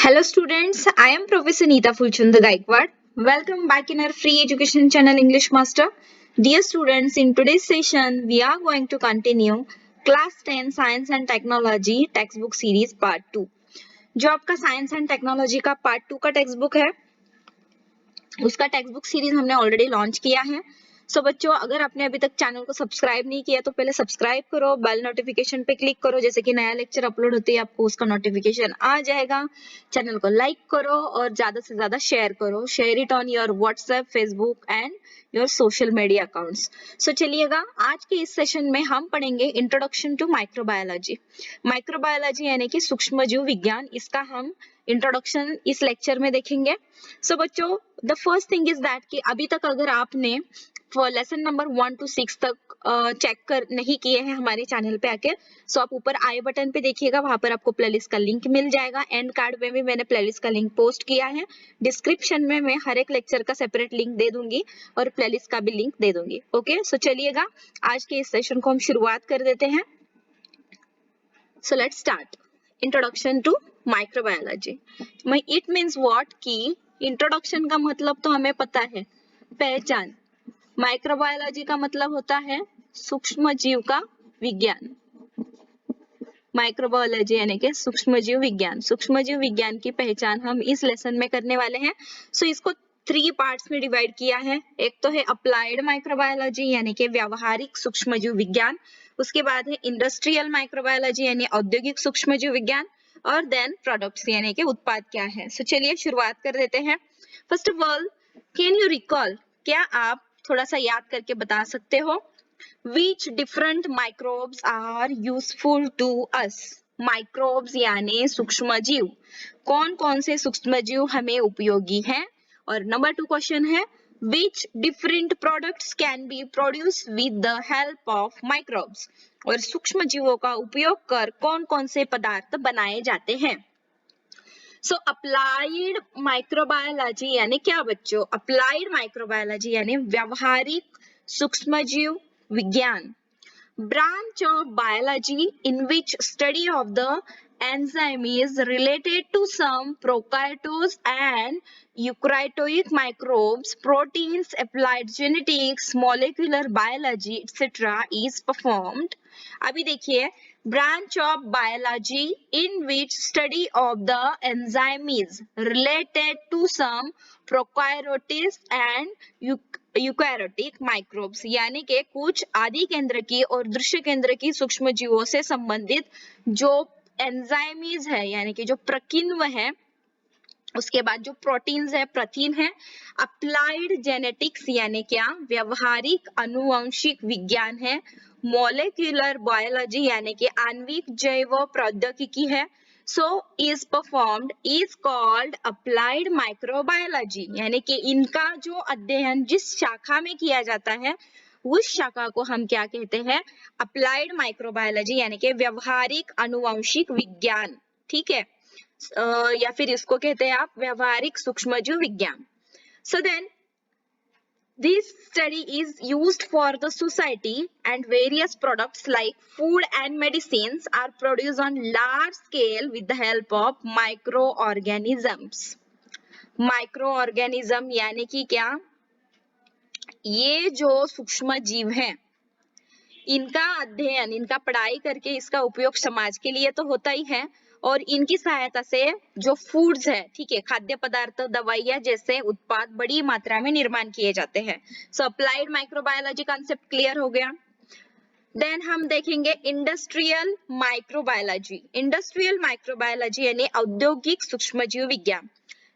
Hello students, I am Professor Neeta Fulchanda Gaikwad. Welcome back in our free education channel English Master. Dear students, in today's session we are going to continue class 10 Science and Technology textbook series part 2. जो आपका Science and Technology का part 2 का textbook है, उसका text book series हमने already launch किया है। सो बच्चों, अगर आपने अभी तक चैनल को सब्सक्राइब नहीं किया तो पहले सब्सक्राइब करो, बेल नोटिफिकेशन पे क्लिक करो, जैसे कि नया लेक्चर अपलोड होते ही आपको उसका नोटिफिकेशन आ जाएगा। चैनल को लाइक करो और ज्यादा से ज्यादा शेयर करो। Share it on your WhatsApp, Facebook and your social media accounts. So चलिएगा, आज के इस सेशन में हम पढ़ेंगे इंट्रोडक्शन टू माइक्रोबायोलॉजी। माइक्रोबायोलॉजी यानी कि सूक्ष्मजीव विज्ञान, इसका हम इंट्रोडक्शन इस लेक्चर में देखेंगे। सो बच्चों, the first thing is that कि अभी तक अगर आपने लेसन नंबर 1 to 6 तक चेक कर नहीं किए हैं हमारे चैनल पे आके, सो आप ऊपर आई बटन पे देखिएगा, वहां पर आपको प्लेलिस्ट का लिंक मिल जाएगा। एंड कार्ड में भी मैंने प्लेलिस्ट का लिंक पोस्ट किया है। डिस्क्रिप्शन में मैं हर एक लेक्चर का सेपरेट लिंक दे दूंगी और प्लेलिस्ट का भी लिंक दे दूंगी। ओके, सो चलिएगा, आज के इस सेशन को हम शुरुआत कर देते हैं। So let's start. Introduction to microbiology. It means what कि इंट्रोडक्शन का मतलब तो हमें पता है, पहचान। माइक्रोबायोलॉजी का मतलब होता है सूक्ष्म जीव का विज्ञान। माइक्रोबायोलॉजी यानी कि सूक्ष्म जीव विज्ञान। सूक्ष्म जीव विज्ञान की पहचान हम इस लेसन में करने वाले हैं। सो इसको 3 पार्ट्स में डिवाइड किया है। एक तो है अप्लाइड माइक्रोबायोलॉजी यानी कि व्यावहारिक सूक्ष्मजीव विज्ञान, उसके बाद है इंडस्ट्रियल माइक्रोबायोलॉजी यानी औद्योगिक सूक्ष्मजीव विज्ञान, और देन प्रोडक्ट्स यानी कि उत्पाद क्या है। सो चलिए शुरुआत कर देते हैं। First of all, can you recall, क्या आप थोड़ा सा याद करके बता सकते हो, which different microbes are useful to us? Microbes यानी सूक्ष्मजीव, कौन कौन से सूक्ष्मजीव हमें उपयोगी हैं? और नंबर 2 क्वेश्चन है, which different products can be produced with the help of microbes? और सूक्ष्मजीवों का उपयोग कर कौन कौन से पदार्थ बनाए जाते हैं? सो अप्लाइड माइक्रोबायोलॉजी यानी क्या बच्चों? अप्लाइड माइक्रोबायोलॉजी यानी व्यावहारिक सूक्ष्मजीव विज्ञान, branch of biology in which study of the enzyme is related to some prokaryotes and eukaryotic microbes, proteins, applied genetics, molecular biology, etc. is performed. अभी देखिए, branch of biology in which study of the enzyme is related to some prokaryotes and eukaryotic microbes यानी कि कुछ आदि केंद्र की और दृश्य केंद्र की सूक्ष्म जीवों से संबंधित जो एंजाइमीज है यानी कि जो प्रकिण्व है, उसके बाद जो प्रोटीन्स है, प्रथिन है। अप्लाइड जेनेटिक्स यानी क्या? व्यवहारिक अनुवंशिक विज्ञान है। मॉलिक्यूलर बायोलॉजी यानी कि आणविक जैव प्रौद्योगिकी है। So is performed is called applied microbiology यानी कि इनका जो अध्ययन जिस शाखा में किया जाता है उस शाखा को हम क्या कहते हैं? अप्लाइड माइक्रोबायोलॉजी यानी कि व्यवहारिक अनुवंशिक विज्ञान। ठीक है, या फिर इसको कहते हैं आप व्यवहारिक सूक्ष्मजीव विज्ञान। So then this study is used for the society and various products like food and medicines are produced on large scale with the help of microorganisms. Microorganism यानी कि क्या? ये जो सूक्ष्म जीव हैं, इनका अध्ययन, इनका पढ़ाई करके इसका उपयोग समाज के लिए तो होता ही है, और इनकी सहायता से जो फूड्स है, ठीक है, खाद्य पदार्थ, दवाइयां जैसे उत्पाद बड़ी मात्रा में निर्माण किए जाते हैं। सो अप्लाइड माइक्रोबायोलॉजी कॉन्सेप्ट क्लियर हो गया। देन हम देखेंगे इंडस्ट्रियल माइक्रोबायोलॉजी। इंडस्ट्रियल माइक्रोबायोलॉजी यानी औद्योगिक सूक्ष्मजीव विज्ञान।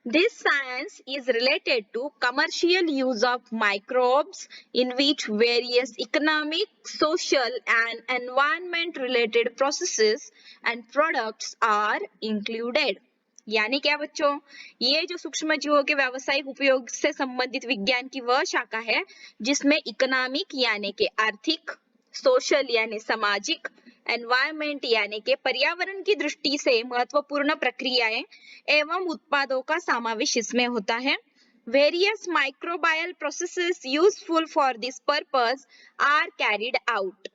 This science is related to commercial use of microbes in which various economic, social and environment related processes and products are included. यानी क्या बच्चों? ये जो सूक्ष्म जीवों के व्यावसायिक उपयोग से संबंधित विज्ञान की वह शाखा है जिसमें इकोनॉमिक यानी कि आर्थिक, सोशल यानी सामाजिक, एनवायरमेंट यानी कि पर्यावरण की दृष्टि से महत्वपूर्ण प्रक्रियाएं एवं उत्पादों का समावेश इसमें होता है। Various microbial processes useful for this purpose are carried out.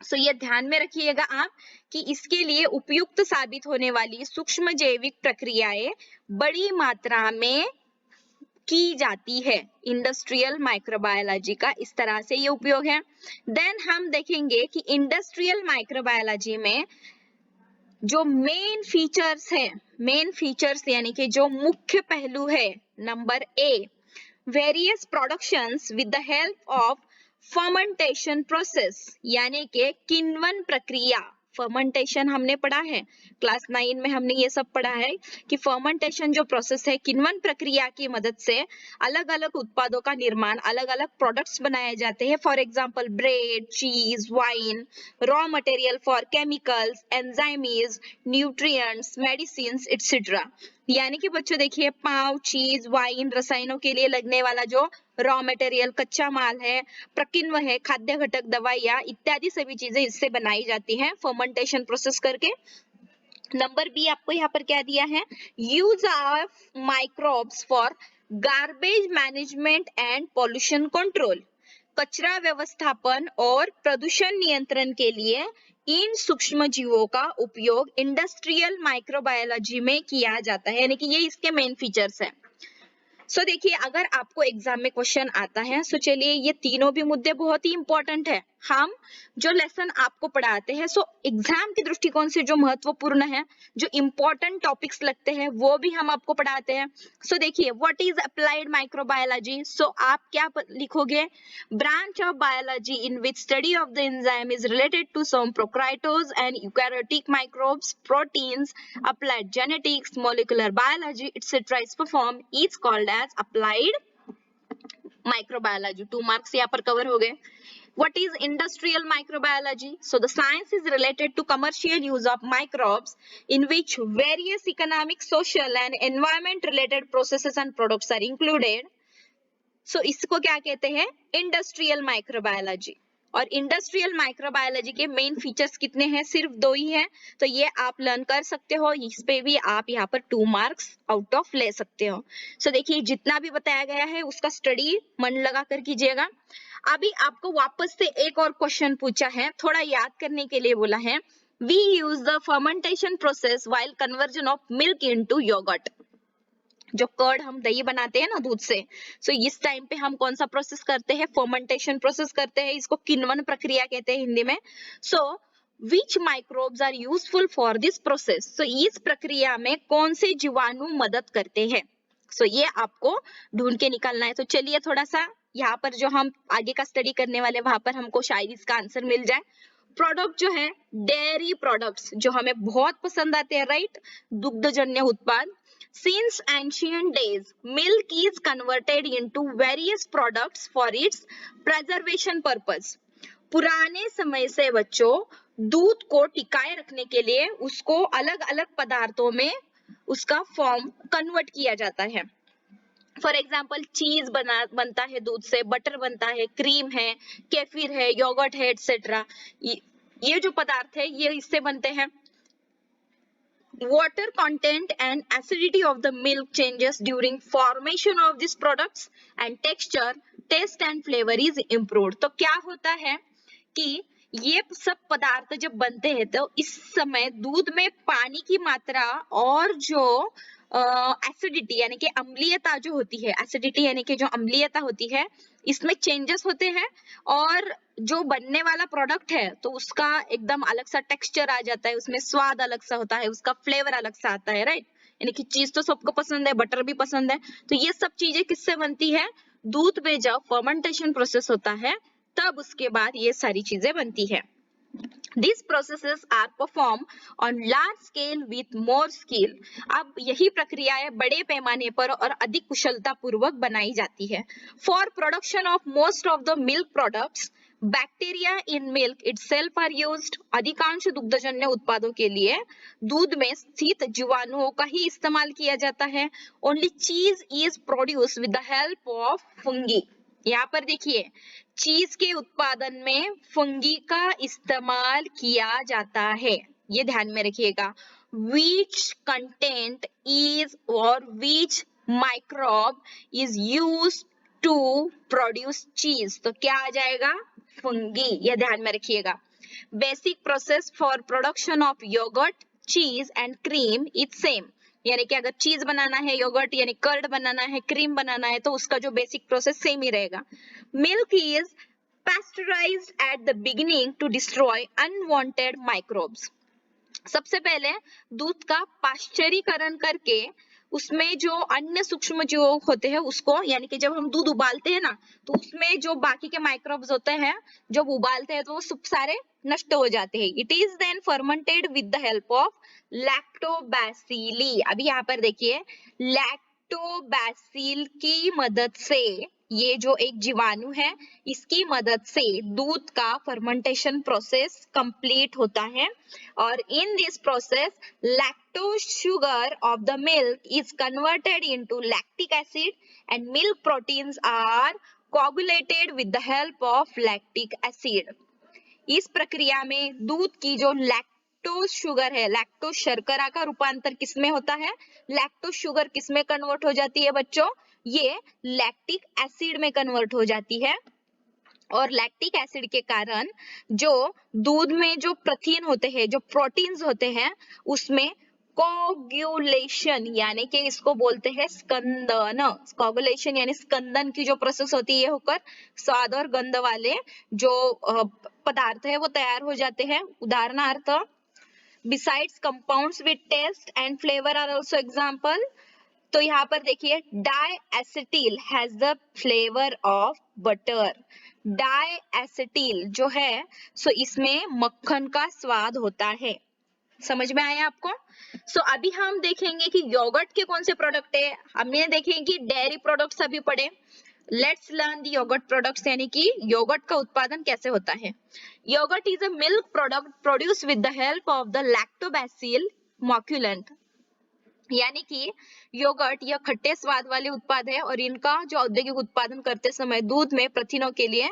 सो ये ध्यान में रखिएगा आप कि इसके लिए उपयुक्त साबित होने वाली सूक्ष्म जैविक प्रक्रियाएं बड़ी मात्रा में की जाती है। इंडस्ट्रियल माइक्रोबायोलॉजी का इस तरह से ये उपयोग है। देन हम देखेंगे कि इंडस्ट्रियल माइक्रोबायोलॉजी में जो मेन फीचर्स यानी कि जो मुख्य पहलू है, number A, various productions with the help of fermentation process, यानी कि किण्वन प्रक्रिया। फर्मेंटेशन हमने पढ़ा है क्लास 9 में, हमने ये सब पढ़ा है कि फर्मेंटेशन जो प्रोसेस है, किण्वन प्रक्रिया की मदद से अलग अलग उत्पादों का निर्माण, अलग अलग प्रोडक्ट्स बनाए जाते हैं। फॉर एग्जांपल ब्रेड, चीज, wine, raw material for chemicals, enzymes, nutrients, medicines etcetera. यानी कि बच्चों देखिए, पाव, चीज, वाइन, रसायनों के लिए लगने वाला जो रॉ मटेरियल, कच्चा माल है, प्रकिण्व है, खाद्य घटक, दवाइयां इत्यादि सभी चीजें इससे बनाई जाती हैं फर्मेंटेशन प्रोसेस करके। नंबर बी आपको यहाँ पर क्या दिया है, use of microbes for garbage management and pollution control. कचरा व्यवस्थापन और प्रदूषण नियंत्रण के लिए इन सूक्ष्म जीवों का उपयोग इंडस्ट्रियल माइक्रोबायोलॉजी में किया जाता है, यानी कि ये इसके मेन फीचर्स हैं। सो देखिए, अगर आपको एग्जाम में क्वेश्चन आता है, सो चलिए ये तीनों भी मुद्दे बहुत ही इंपॉर्टेंट है। हम जो लेसन आपको पढ़ाते हैं, सो एग्जाम के दृष्टिकोण से जो महत्वपूर्ण है, जो इंपॉर्टेंट टॉपिक्स लगते हैं, वो भी हम आपको पढ़ाते हैं। सो देखिए, what is applied microbiology. So आप क्या लिखोगे, branch of biology in which study of the enzyme is related to some prokaryotes and eukaryotic microbes, proteins, applied genetics, molecular biology, etc. is performed, is called as applied microbiology. 2 marks यहाँ पर cover हो गए। What is industrial microbiology? So the science is related to commercial use of microbes in which various economic, social and environment related processes and products are included. So इसको क्या कहते हैं, industrial microbiology. और industrial microbiology के main features कितने हैं, सिर्फ 2 ही हैं, तो ये आप लर्न कर सकते हो। इस पे भी आप यहाँ पर 2 मार्क्स आउट ऑफ ले सकते हो। सो देखिए, जितना भी बताया गया है उसका स्टडी मन लगा कर कीजिएगा। अभी आपको वापस से एक और क्वेश्चन पूछा है, थोड़ा याद करने के लिए बोला है, we use the fermentation process while conversion of milk into yogurt. जो कर्ड हम दही बनाते हैं ना दूध से, सो इस टाइम पे हम कौन सा प्रोसेस करते हैं, फर्मेंटेशन प्रोसेस करते हैं, इसको किण्वन प्रक्रिया कहते हैं हिंदी में। So which microbes are useful for this process. So इस प्रक्रिया में कौन से जीवाणु मदद करते हैं, सो ये आपको ढूंढ के निकालना है। तो चलिए थोड़ा सा यहाँ पर जो हम आगे का स्टडी करने वाले, वहां पर हमको शायद इसका आंसर मिल जाए। प्रोडक्ट जो है, डेयरी प्रोडक्ट्स जो हमें बहुत पसंद आते हैं, राइट, दुग्धजन्य उत्पाद। Since ancient days, milk is converted into various products for its preservation purpose. पुराने समय से बच्चों दूध को टिकाए रखने के लिए उसको अलग अलग पदार्थों में उसका फॉर्म कन्वर्ट किया जाता है। फॉर एग्जाम्पल चीज बनता है दूध से, बटर बनता है, क्रीम है, केफिर है, योगर्ट है, एक्सेट्रा। ये जो पदार्थ है ये इससे बनते हैं। Water content and acidity of the milk changes during formation of these products and texture, taste and flavor is improved. तो क्या होता है कि ये सब पदार्थ जब बनते हैं तो इस समय दूध में पानी की मात्रा और जो एसिडिटी यानी कि अम्लीयता जो होती है, एसिडिटी यानी कि जो अम्लीयता होती है, इसमें चेंजेस होते हैं और जो बनने वाला प्रोडक्ट है तो उसका एकदम अलग सा टेक्सचर आ जाता है, उसमें स्वाद अलग सा होता है, उसका फ्लेवर अलग सा आता है, राइट। यानी कि चीज तो सबको पसंद है, बटर भी पसंद है, तो ये सब चीजें किससे बनती है, दूध में जब फर्मेंटेशन प्रोसेस होता है तब उसके बाद ये सारी चीजें बनती है। These processes are performed on large scale with more skill. अब यही प्रक्रियाएं बड़े पैमाने पर और अधिक कुशलता पूर्वक बनाई जाती है। For production of most of the milk products, bacteria in milk itself are used. अधिकांश दुग्धजन्य उत्पादों के लिए दूध में स्थित जीवाणुओं का ही इस्तेमाल किया जाता है। Only cheese is produced with the help of fungi. यहाँ पर देखिए, चीज के उत्पादन में फंगी का इस्तेमाल किया जाता है, ये ध्यान में रखिएगा। Which content is or which microbe is used to produce cheese, तो क्या आ जाएगा, फंगी, ये ध्यान में रखिएगा। Basic process for production of yogurt, cheese and cream is same, यानी कि अगर चीज बनाना है, योगर्ट यानी कर्ड बनाना है, क्रीम बनाना है, तो उसका जो बेसिक प्रोसेस सेम ही रहेगा. Milk is pasteurized at the beginning to destroy unwanted microbes. सबसे पहले दूध का पाश्चरीकरण करके उसमें जो अन्य सूक्ष्म जीव होते हैं उसको, यानी कि जब हम दूध उबालते हैं ना, तो उसमें जो बाकी के माइक्रोब्स होते हैं, जब उबालते हैं तो वो सब सारे नष्ट हो जाते हैं. It is then fermented with the help of lactobacilli. अभी यहाँ पर देखिए, लैक्टोबैसिल की मदद से, ये जो एक जीवाणु है, इसकी मदद से दूध का फर्मेंटेशन प्रोसेस कंप्लीट होता है. और in this process lactose sugar of the milk is converted into lactic acid and milk proteins are coagulated with the help of lactic acid. इस प्रक्रिया में दूध की जो लैक्टोज शुगर है, लैक्टोज शर्करा का रूपांतर किसमें होता है, लैक्टोज शुगर किसमें कन्वर्ट हो जाती है बच्चों, ये लैक्टिक एसिड में कन्वर्ट हो जाती है. और लैक्टिक एसिड के कारण जो दूध में जो प्रथिन होते हैं, जो प्रोटीन्स होते हैं, उसमें कोगुलेशन यानी कि इसको बोलते हैं स्कंदन. कोगुलेशन यानी स्कंदन की जो प्रोसेस होती है, ये होकर स्वाद और गंध वाले जो पदार्थ है वो तैयार हो जाते हैं. उदाहरणार्थ, besides compounds with taste and flavour are also example. तो यहाँ पर देखिए, diacetyl has the flavour of butter. Diacetyl जो है, सो इसमें मक्खन का स्वाद होता है. समझ में आया आपको? सो अभी हम देखेंगे कि योगर्ट के कौन से प्रोडक्ट है. हमने देखेंगे कि डेयरी प्रोडक्ट्स अभी पढ़े. Let's learn the yoghurt products, यानी कि योगर्ट का उत्पादन कैसे होता है. Yoghurt is a milk product produce with the help of the lactobacillus inoculant. यानी कि योगर्ट यह खट्टे स्वाद वाले उत्पाद है और इनका जो औद्योगिक उत्पादन करते समय दूध में प्रथिनों के लिए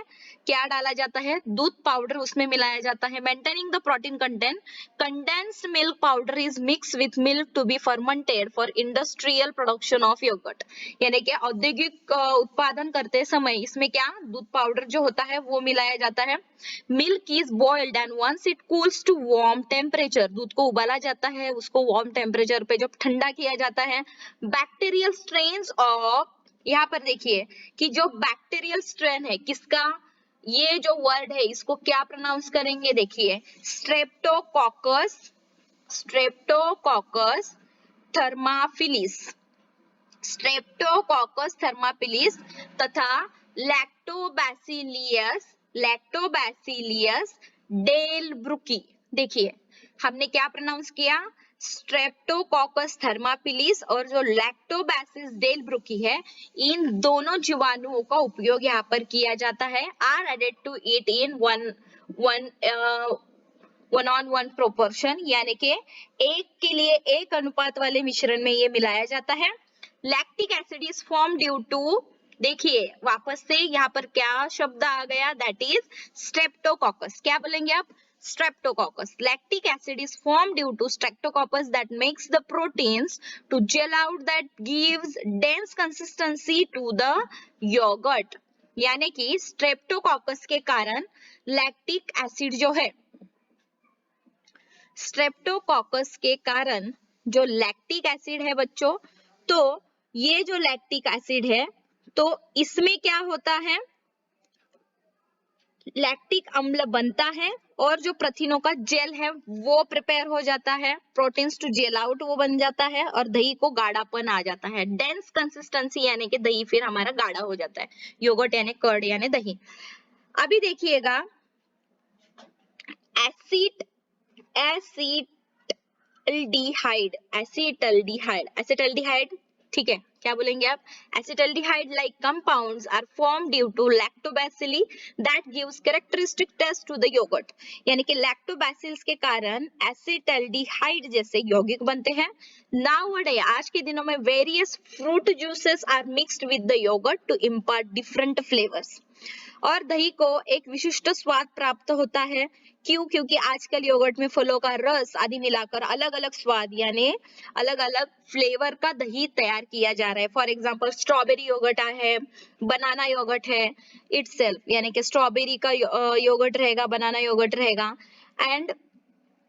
क्या डाला जाता है, दूध पाउडर उसमें मिलाया जाता है. Maintaining the protein content, condensed milk powder is mix with milk to be fermented for industrial production of yogurt. यानी कि औद्योगिक उत्पादन करते समय इसमें क्या, दूध पाउडर जो होता है वो मिलाया जाता है. Milk is boiled and once it cools to warm temperature, दूध को उबाला जाता है, उसको वार्म टेम्परेचर पे जब ठंडा किया जाता है. बैक्टीरियल स्ट्रेन्स ऑफ, यहाँ पर देखिए कि जो बैक्टीरियल स्ट्रेन है किसका, ये जो वर्ड है इसको क्या प्रोनाउंस करेंगे, देखिए स्ट्रेप्टोकोकस, स्ट्रेप्टोकोकस थर्माफिलिस, स्ट्रेप्टोकोकस थर्माफिलिस तथा लैक्टोबैसिलियस, लैक्टोबैसिलियस डेलब्रुकी. देखिए हमने क्या प्रोनाउंस किया, स्ट्रेप्टोकोकस थर्माफिलिस और जो लैक्टोबैसिस डेलब्रुकी है, इन दोनों जीवाणुओं का उपयोग यहाँ पर किया जाता है. Are added to it in one on one proportion, यानी कि एक के लिए एक अनुपात वाले मिश्रण में ये मिलाया जाता है. Lactic acid is form due to, देखिए वापस से यहाँ पर क्या शब्द आ गया, दैट इज स्ट्रेप्टोकोकस. क्या बोलेंगे आप, streptococcus. Lactic acid is formed due to streptococcus that makes the proteins to gel out, that gives dense consistency to the yogurt. यानी कि streptococcus के कारण लैक्टिक एसिड जो है, स्ट्रेप्टोकोकस के कारण जो लैक्टिक एसिड है बच्चों, तो ये जो लैक्टिक एसिड है, तो इसमें क्या होता है, लैक्टिक अम्ल बनता है और जो प्रथिनों का जेल है वो प्रिपेयर हो जाता है, प्रोटीन्स टू जेल आउट वो बन जाता है और दही को गाढ़ापन आ जाता है. डेंस कंसिस्टेंसी यानी कि दही फिर हमारा गाढ़ा हो जाता है, योगर्ट यानी कर्ड यानी दही. अभी देखिएगा, एसिटल्डिहाइड, ठीक है, क्या बोलेंगे आप, acetaldehyde like compounds are form due to lactobacilli that gives characteristic taste to the yogurt. यानी कि लैक्टोबैसिल्स के कारण एसिटल्डिहाइड जैसे यौगिक बनते हैं. नाउअडे, आज के दिनों में various fruit juices are mixed with the yogurt to impart different flavours. और दही को एक विशिष्ट स्वाद प्राप्त होता है। क्यों? क्योंकि आजकल योगर्ट में फलों का रस आदि मिलाकर अलग अलग स्वाद यानी अलग अलग फ्लेवर का दही तैयार किया जा रहा है। फॉर एग्जाम्पल स्ट्रॉबेरी योगर्ट है, बनाना योगर्ट है इटसेल्फ, यानी कि स्ट्रॉबेरी का योगर्ट रहेगा, बनाना योगर्ट रहेगा। And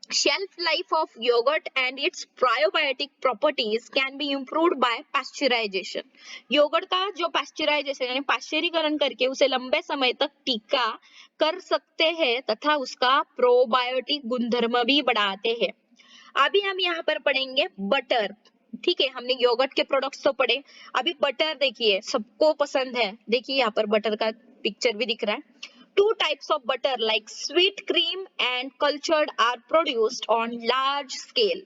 shelf life of yogurt and its probiotic properties can be improved by pasteurization. Yogurt का जो पाश्चराइजेशन यानी पाश्चरीकरण करके उसे लंबे समय तक टिका कर सकते हैं तथा उसका प्रोबायोटिक गुणधर्म भी बढ़ाते हैं। अभी हम यहाँ पर पढ़ेंगे बटर। ठीक है, हमने योगर्ट के प्रोडक्ट्स तो पढ़े, अभी बटर देखिए, सबको पसंद है। देखिए यहाँ पर बटर का पिक्चर भी दिख रहा है। Two types of butter like sweet cream and cultured are produced on large scale.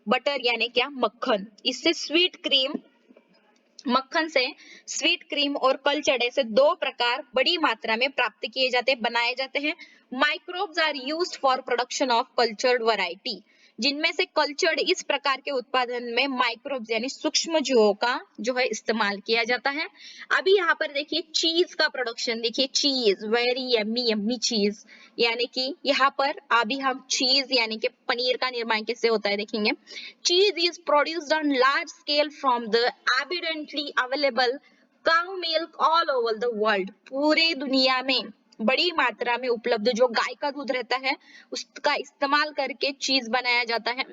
Butter यानी क्या? मक्खन। इससे स्वीट क्रीम, मक्खन से स्वीट क्रीम और कल्चर्ड ऐसे दो प्रकार बड़ी मात्रा में प्राप्त किए जाते, बनाए जाते हैं। Microbes are used for production of cultured variety, जिनमें से कल्चर्ड इस प्रकार के उत्पादन में माइक्रोब्स यानी सूक्ष्मजीवों का जो है इस्तेमाल किया जाता है। अभी यहाँ पर देखिए चीज का प्रोडक्शन, देखिए चीज, वेरी यम्मी यम्मी चीज, यानी कि यहाँ पर अभी हम चीज यानी कि पनीर का निर्माण कैसे होता है देखेंगे। चीज is produced on large scale from the abundantly available cow milk all over the world. पूरे दुनिया में बड़ी मात्रा में उपलब्ध जो गाय का दूध रहता है उसका इस्तेमाल करके चीज बनाया जाता है।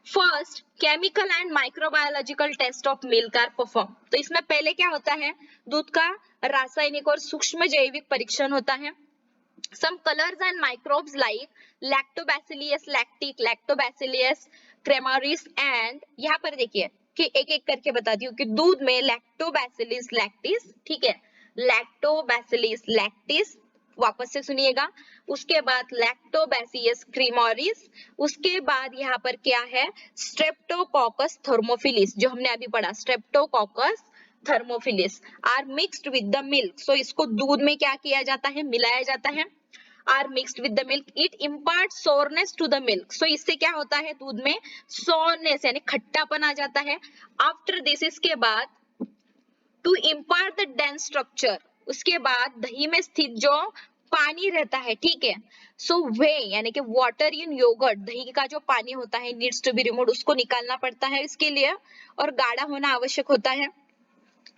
First, chemical and microbiological test of milk are perform. तो इसमें पहले क्या होता है? दूध का रासायनिक और सूक्ष्म जैविक परीक्षण होता है। Some colors and microbes like Lactobacillus lactic, Lactobacillus cremaris and यहाँ पर देखिए कि एक एक करके बताती हूँ कि दूध में Lactobacillus lactis, ठीक है, Lactobacillus lactis, वापस से सुनिएगा, उसके बाद लैक्टोबैसियस क्रीमोरिस, उसके बाद यहाँ पर क्या है? स्ट्रेप्टोकोकस थर्मोफिलिस, जो हमने अभी पढ़ा, Streptococcus thermophilus are mixed with the milk. So इसको दूध में क्या किया जाता है? मिलाया जाता है। Are mixed with the milk, it impart sourness to the milk. So इससे क्या होता है? दूध में सोरनेस यानी खट्टापन आ जाता है। आफ्टर दिस, इसके बाद to impart the dense structure, उसके बाद दही में स्थित जो पानी रहता है, ठीक है, सो वे यानी कि वाटर इन योगर्ट, दही का जो पानी होता है नीड्स टू बी रिमूव्ड, उसको निकालना पड़ता है इसके लिए, और गाढ़ा होना आवश्यक होता है।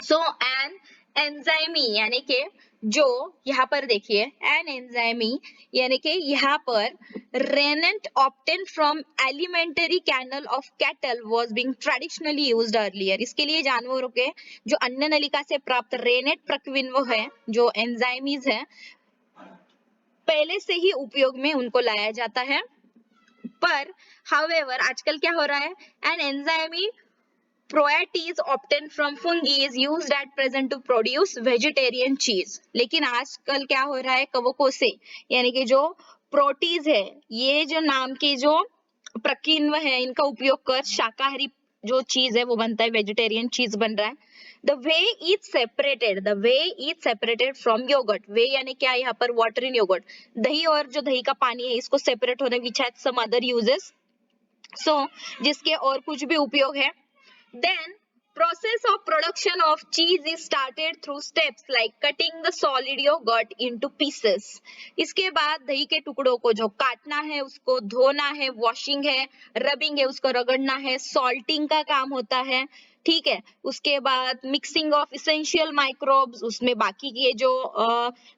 सो एन एंजाइमी यानी कि जो यहाँ पर देखिए एन एंजाइमी यानी कि यहाँ पर rennet obtained from alimentary canal of cattle was being traditionally used earlier. इसके लिए जानवरों के जो अन्न नलिका से प्राप्त रेनेट प्रक्विन्व है, जो एंजाइमीज है, पहले से ही उपयोग में उनको लाया जाता है। पर हाउएवर आजकल क्या हो रहा है? एन एंजाइमी Protease obtained from fungi is used at present to produce vegetarian cheese. लेकिन आजकल क्या हो रहा है? कवकों से यानी कि जो प्रोटीज है, ये जो नाम के जो प्रकीर्णव है, इनका उपयोग कर शाकाहारी जो चीज है वो बनता है, वेजिटेरियन चीज बन रहा है। The way it's separated from yogurt. वे यानी क्या? यहाँ पर water in yogurt, दही और जो दही का पानी है इसको सेपरेट होने which has some other uses. So जिसके और कुछ भी उपयोग है। Then process of production of cheese is started through steps like cutting the solid yogurt into pieces. इसके बाद दही के टुकड़ों को जो काटना है, उसको धोना है, वॉशिंग है, रबिंग है, उसको रगड़ना है, सॉल्टिंग का काम होता है, ठीक है। उसके बाद मिक्सिंग ऑफ इसेंशियल माइक्रोब्स, उसमें बाकी के जो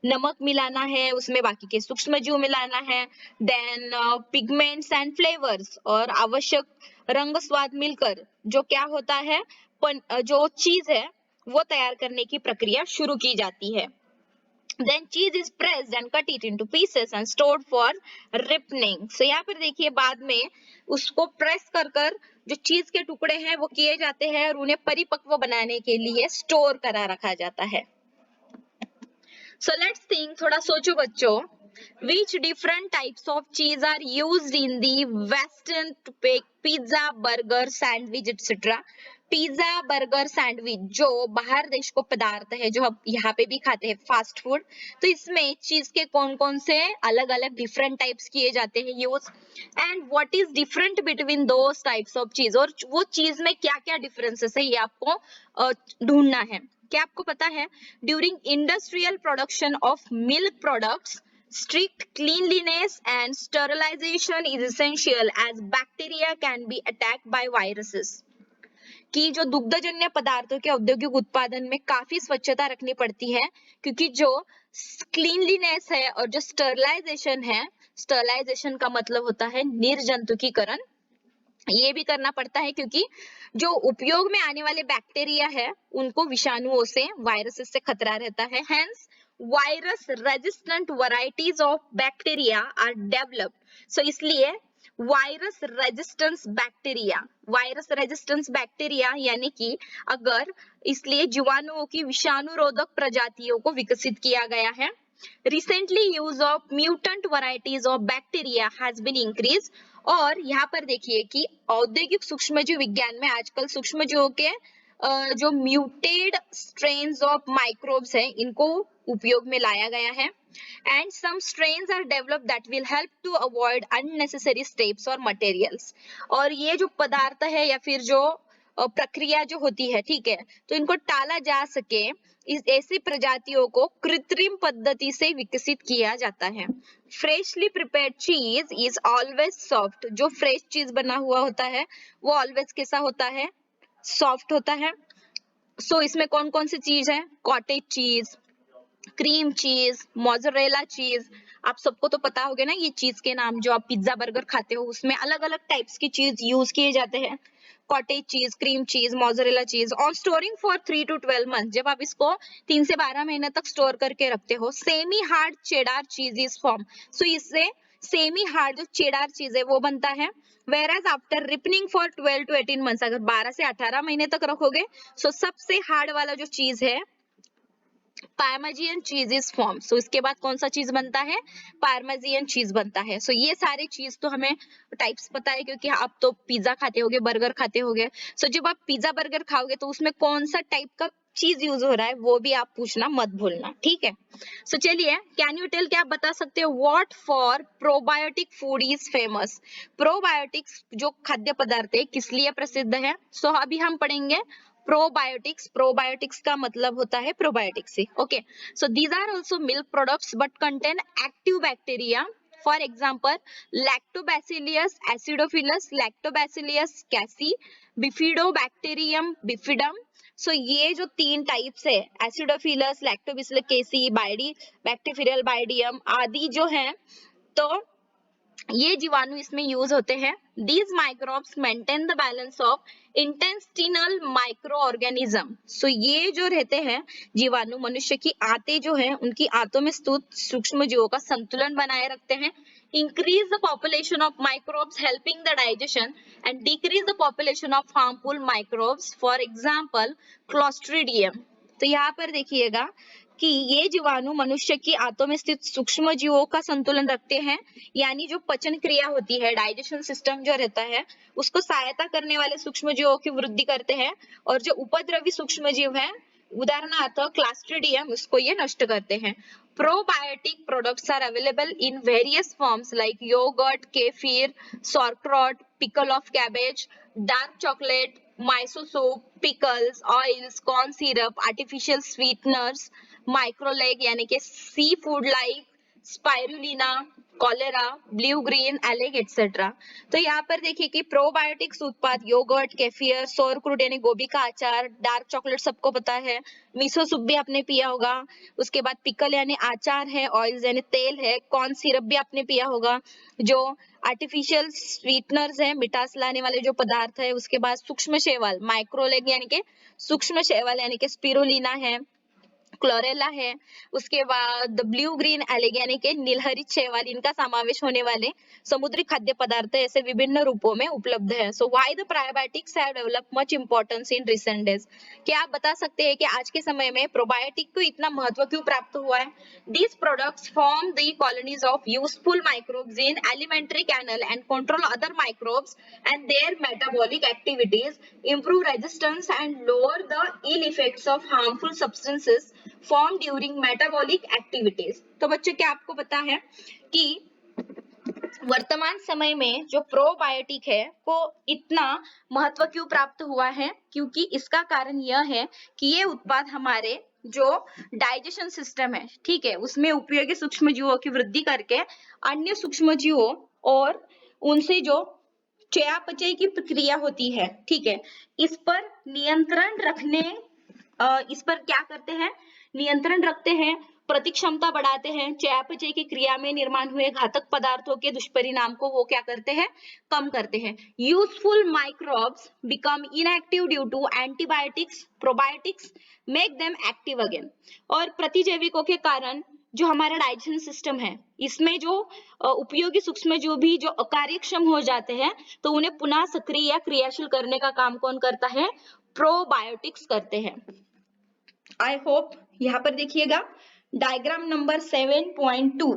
नमक मिलाना है, उसमें बाकी के सूक्ष्मजीव मिलाना है। देन पिगमेंट्स एंड फ्लेवर्स, और आवश्यक रंग स्वाद मिलकर जो क्या होता है, जो चीज है वो तैयार करने की प्रक्रिया शुरू की जाती है। Then cheese is pressed and cut it into pieces and stored for ripening. So यहाँ पर देखिए बाद में उसको प्रेस कर जो चीज के टुकड़े हैं वो किए जाते हैं और उन्हें परिपक्व बनाने के लिए स्टोर करा रखा जाता है। So let's think, थोड़ा सोचो बच्चों, which different types of cheese are used in the western to bake pizza, burger, sandwich, etc. Pizza, burger, sandwich जो बाहर देश को पदार्थ है जो हम यहाँ पे भी खाते हैं, फास्ट फूड, तो इसमें चीज के कौन कौन से अलग अलग डिफरेंट टाइप्स किए जाते हैं use, and what is different between those types of चीज, और वो चीज में क्या क्या डिफरेंसेस है ये आपको ढूंढना है। क्या आपको पता है during industrial production of milk products strict cleanliness and sterilization is essential as bacteria can be attacked by viruses. कि जो दुग्धजन्य पदार्थों के औद्योगिक उत्पादन में काफी स्वच्छता रखनी पड़ती है क्योंकि जो क्लीनलीनेस है और जो स्टरलाइजेशन है, स्टरलाइजेशन का मतलब होता है निर्जंतुकीकरण, ये भी करना पड़ता है क्योंकि जो उपयोग में आने वाले बैक्टीरिया है उनको विषाणुओं से, वायरसेस से खतरा रहता है. Hence, virus resistant varieties of bacteria are developed. So इसलिए वायरस रेजिस्टेंस बैक्टीरिया यानी कि अगर इसलिए जीवाणुओं की विषाणुरोधक प्रजातियों को विकसित किया गया है. Recently use of mutant varieties of bacteria has been increased. और यहाँ पर देखिए कि औद्योगिक सूक्ष्मजीव विज्ञान में आजकल सूक्ष्मजीवों के जो म्यूटेड स्ट्रेन्स ऑफ माइक्रोब्स है इनको उपयोग में लाया गया है. And some strains are developed that will help to avoid unnecessary steps और मटेरियल्स. और ये जो पदार्थ है या फिर जो प्रक्रिया जो होती है, ठीक है, तो इनको टाला जा सके इस ऐसी प्रजातियों को कृत्रिम पद्धति से विकसित किया जाता है. फ्रेशली प्रिपेयर्ड चीज इज ऑलवेज सॉफ्ट. जो फ्रेश चीज बना हुआ होता है वो ऑलवेज कैसा होता है, सॉफ्ट होता है. सो इसमें कौन कौन सी चीज है, cottage cheese, cream cheese, mozzarella चीज. आप सबको तो पता होगा ना ये चीज के नाम, जो आप पिज्जा बर्गर खाते हो उसमें अलग अलग टाइप्स की चीज यूज किए जाते हैं. Cottage cheese, cream cheese, mozzarella चीज. और स्टोरिंग फॉर 3 to 12 मंथ, जब आप इसको 3 से 12 महीने तक स्टोर करके रखते हो. सेमी हार्ड चेडार चीज इज फॉर्म. सो इससे सेमी हार्ड जो चेडार चीज है वो बनता है. Whereas after ripening for 12 to 18 months, अगर 12 से 18 महीने तक रखोगे सो सबसे हार्ड वाला जो चीज है पार्मेजियन चीज इज फॉर्म. सो इसके बाद कौन सा चीज बनता है, पार्मेजियन चीज बनता है. सो ये सारे चीज तो हमें टाइप्स पता है क्योंकि आप तो पिज्जा खाते होगे, बर्गर खाते होगे. सो जब आप पिज्जा बर्गर खाओगे तो उसमें कौन सा टाइप का चीज यूज हो रहा है वो भी आप पूछना मत भूलना, ठीक है. सो चलिए, कैन यू टेल, क्या आप बता सकते हो what for probiotic food is famous. Probiotics जो खाद्य पदार्थ है किस लिए प्रसिद्ध है. सो अभी हम पढ़ेंगे प्रोबायोटिक्स. प्रोबायोटिक्स का मतलब होता है प्रोबायोटिक्स से. Okay, so these are also milk products but contain active bacteria. For example Lactobacillus acidophilus, Lactobacillus casei, Bifidobacterium bifidum. सो ये जो 3 टाइप्स है, एसिडोफिलस, लैक्टोबैसिलस कैसी, बाइडी बैक्टीरियल बाइडियम आदि जो है, तो ये जीवाणु इसमें यूज होते हैं. These microbes maintain the balance of intestinal microorganism. So ये जो रहते हैं जीवाणु मनुष्य की आंतें जो हैं उनकी आंतों में स्थित सूक्ष्म जीवों का संतुलन बनाए रखते हैं. Increase the population of microbes helping the digestion and decrease the population of harmful microbes. For example, Clostridium. तो यहाँ पर देखिएगा कि ये जीवाणु मनुष्य की आंतों में स्थित सूक्ष्म जीवों का संतुलन रखते हैं, यानी जो पचन क्रिया होती है, डाइजेशन सिस्टम जो रहता है उसको सहायता करने वाले सूक्ष्म जीवों की वृद्धि करते हैं. और जो उपद्रवी सूक्ष्म जीव है, उदाहरणार्थ क्लास्ट्रीडियम, उसको ये नष्ट करते हैं. Probiotic products are available in various forms like yogurt, kefir, sauerkraut, pickle of cabbage, dark chocolate, miso soup, pickles, oils, corn syrup, artificial sweeteners, microalgae यानी कि sea food like, spirulina, chlorella, blue green algae etcetera. तो यहाँ पर देखिए कि probiotics उत्पाद yogurt, केफियर, सौरक्रूट यानी गोभी का अचार, डार्क चॉकलेट सबको पता है, मिसो सूप भी आपने पिया होगा, उसके बाद पिकल यानी अचार है, ऑयल्स यानी तेल है, कॉर्न सिरप भी आपने पिया होगा, जो आर्टिफिशियल स्वीटनर्स है, मिठास लाने वाले जो पदार्थ है, उसके बाद सूक्ष्म शैवाल माइक्रोलेग यानी कि सूक्ष्म शैवाल यानी कि स्पिरुलिना है, क्लोरेला है, उसके बाद ब्लू ग्रीन एलिग यानी कि नीलहरित शैवाल, इनका समावेश होने वाले समुद्री खाद्य पदार्थ ऐसे विभिन्न रूपों में उपलब्ध है. So why the probiotics have developed much importance in recent days. क्या आप बता सकते हैं कि आज के समय में प्रोबायोटिक को इतना महत्व क्यों प्राप्त हुआ है. These products form the colonies of useful microbes in alimentary canal and control other microbes and their metabolic activities, improve resistance and lower the ill effects of harmful substances formed during metabolic activities. तो बच्चों क्या आपको पता है कि वर्तमान समय में जो प्रोबायोटिक है को इतना महत्व क्यों प्राप्त हुआ है, क्योंकि इसका कारण यह है कि ये उत्पाद हमारे जो डाइजेशन सिस्टम है, ठीक है, उसमें उपयोगी सूक्ष्म जीवों की वृद्धि करके अन्य सूक्ष्म जीवों और उनसे जो चयापचय की प्रक्रिया होती है, ठीक है, इस पर नियंत्रण रखने इस पर क्या करते हैं, नियंत्रण रखते हैं, प्रतिक्षमता बढ़ाते हैं, चयापचय की क्रिया में निर्माण हुए घातक पदार्थों के दुष्परिणाम को वो क्या करते हैं, कम करते हैं। Useful microbes become inactive due to antibiotics, probiotics make them active again. और प्रतिजैविकों के कारण जो हमारा डाइजेशन सिस्टम है, इसमें जो उपयोगी सूक्ष्मजीव भी जो अकार्यक्षम हो जाते हैं, तो उन्हें पुनः सक्रिय या क्रियाशील करने का काम कौन करता है, प्रोबायोटिक्स करते हैं। आई होप यहाँ पर देखिएगा डायग्राम नंबर 7.2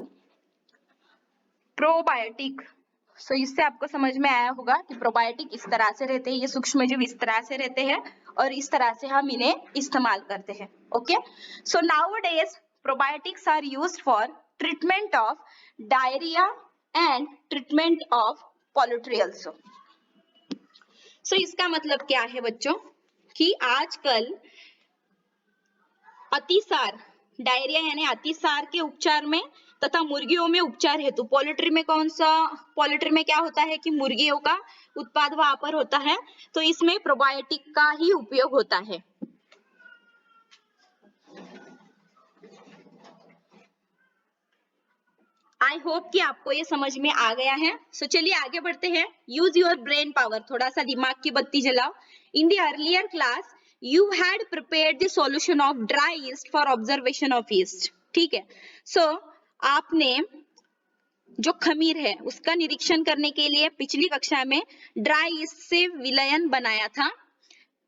प्रोबायोटिक। सो इससे आपको समझ में आया होगा कि प्रोबायोटिक इस तरह से रहते हैं, ये सूक्ष्मजीव इस तरह से रहते हैं और इस तरह से हम इन्हें इस्तेमाल करते हैं। Okay, so nowadays probiotics are used for treatment of diarrhoea and treatment of poultry also. So इसका मतलब क्या है बच्चों, कि आजकल अतिसार, डायरिया यानी अतिसार के उपचार में तथा मुर्गियों में उपचार हेतु, पोल्ट्री में कौन सा, पोल्ट्री में क्या होता है कि मुर्गियों का उत्पाद वहां पर होता है, तो इसमें प्रोबायोटिक का ही उपयोग होता है। आई होप कि आपको ये समझ में आ गया है। सो चलिए आगे बढ़ते हैं। यूज योर ब्रेन पावर, थोड़ा सा दिमाग की बत्ती जलाओ। In the earlier class you had prepared the solution of dry yeast for observation of yeast, ठीक है। सो आपने जो खमीर है उसका निरीक्षण करने के लिए पिछली कक्षा में ड्राई यीस्ट से विलयन बनाया था।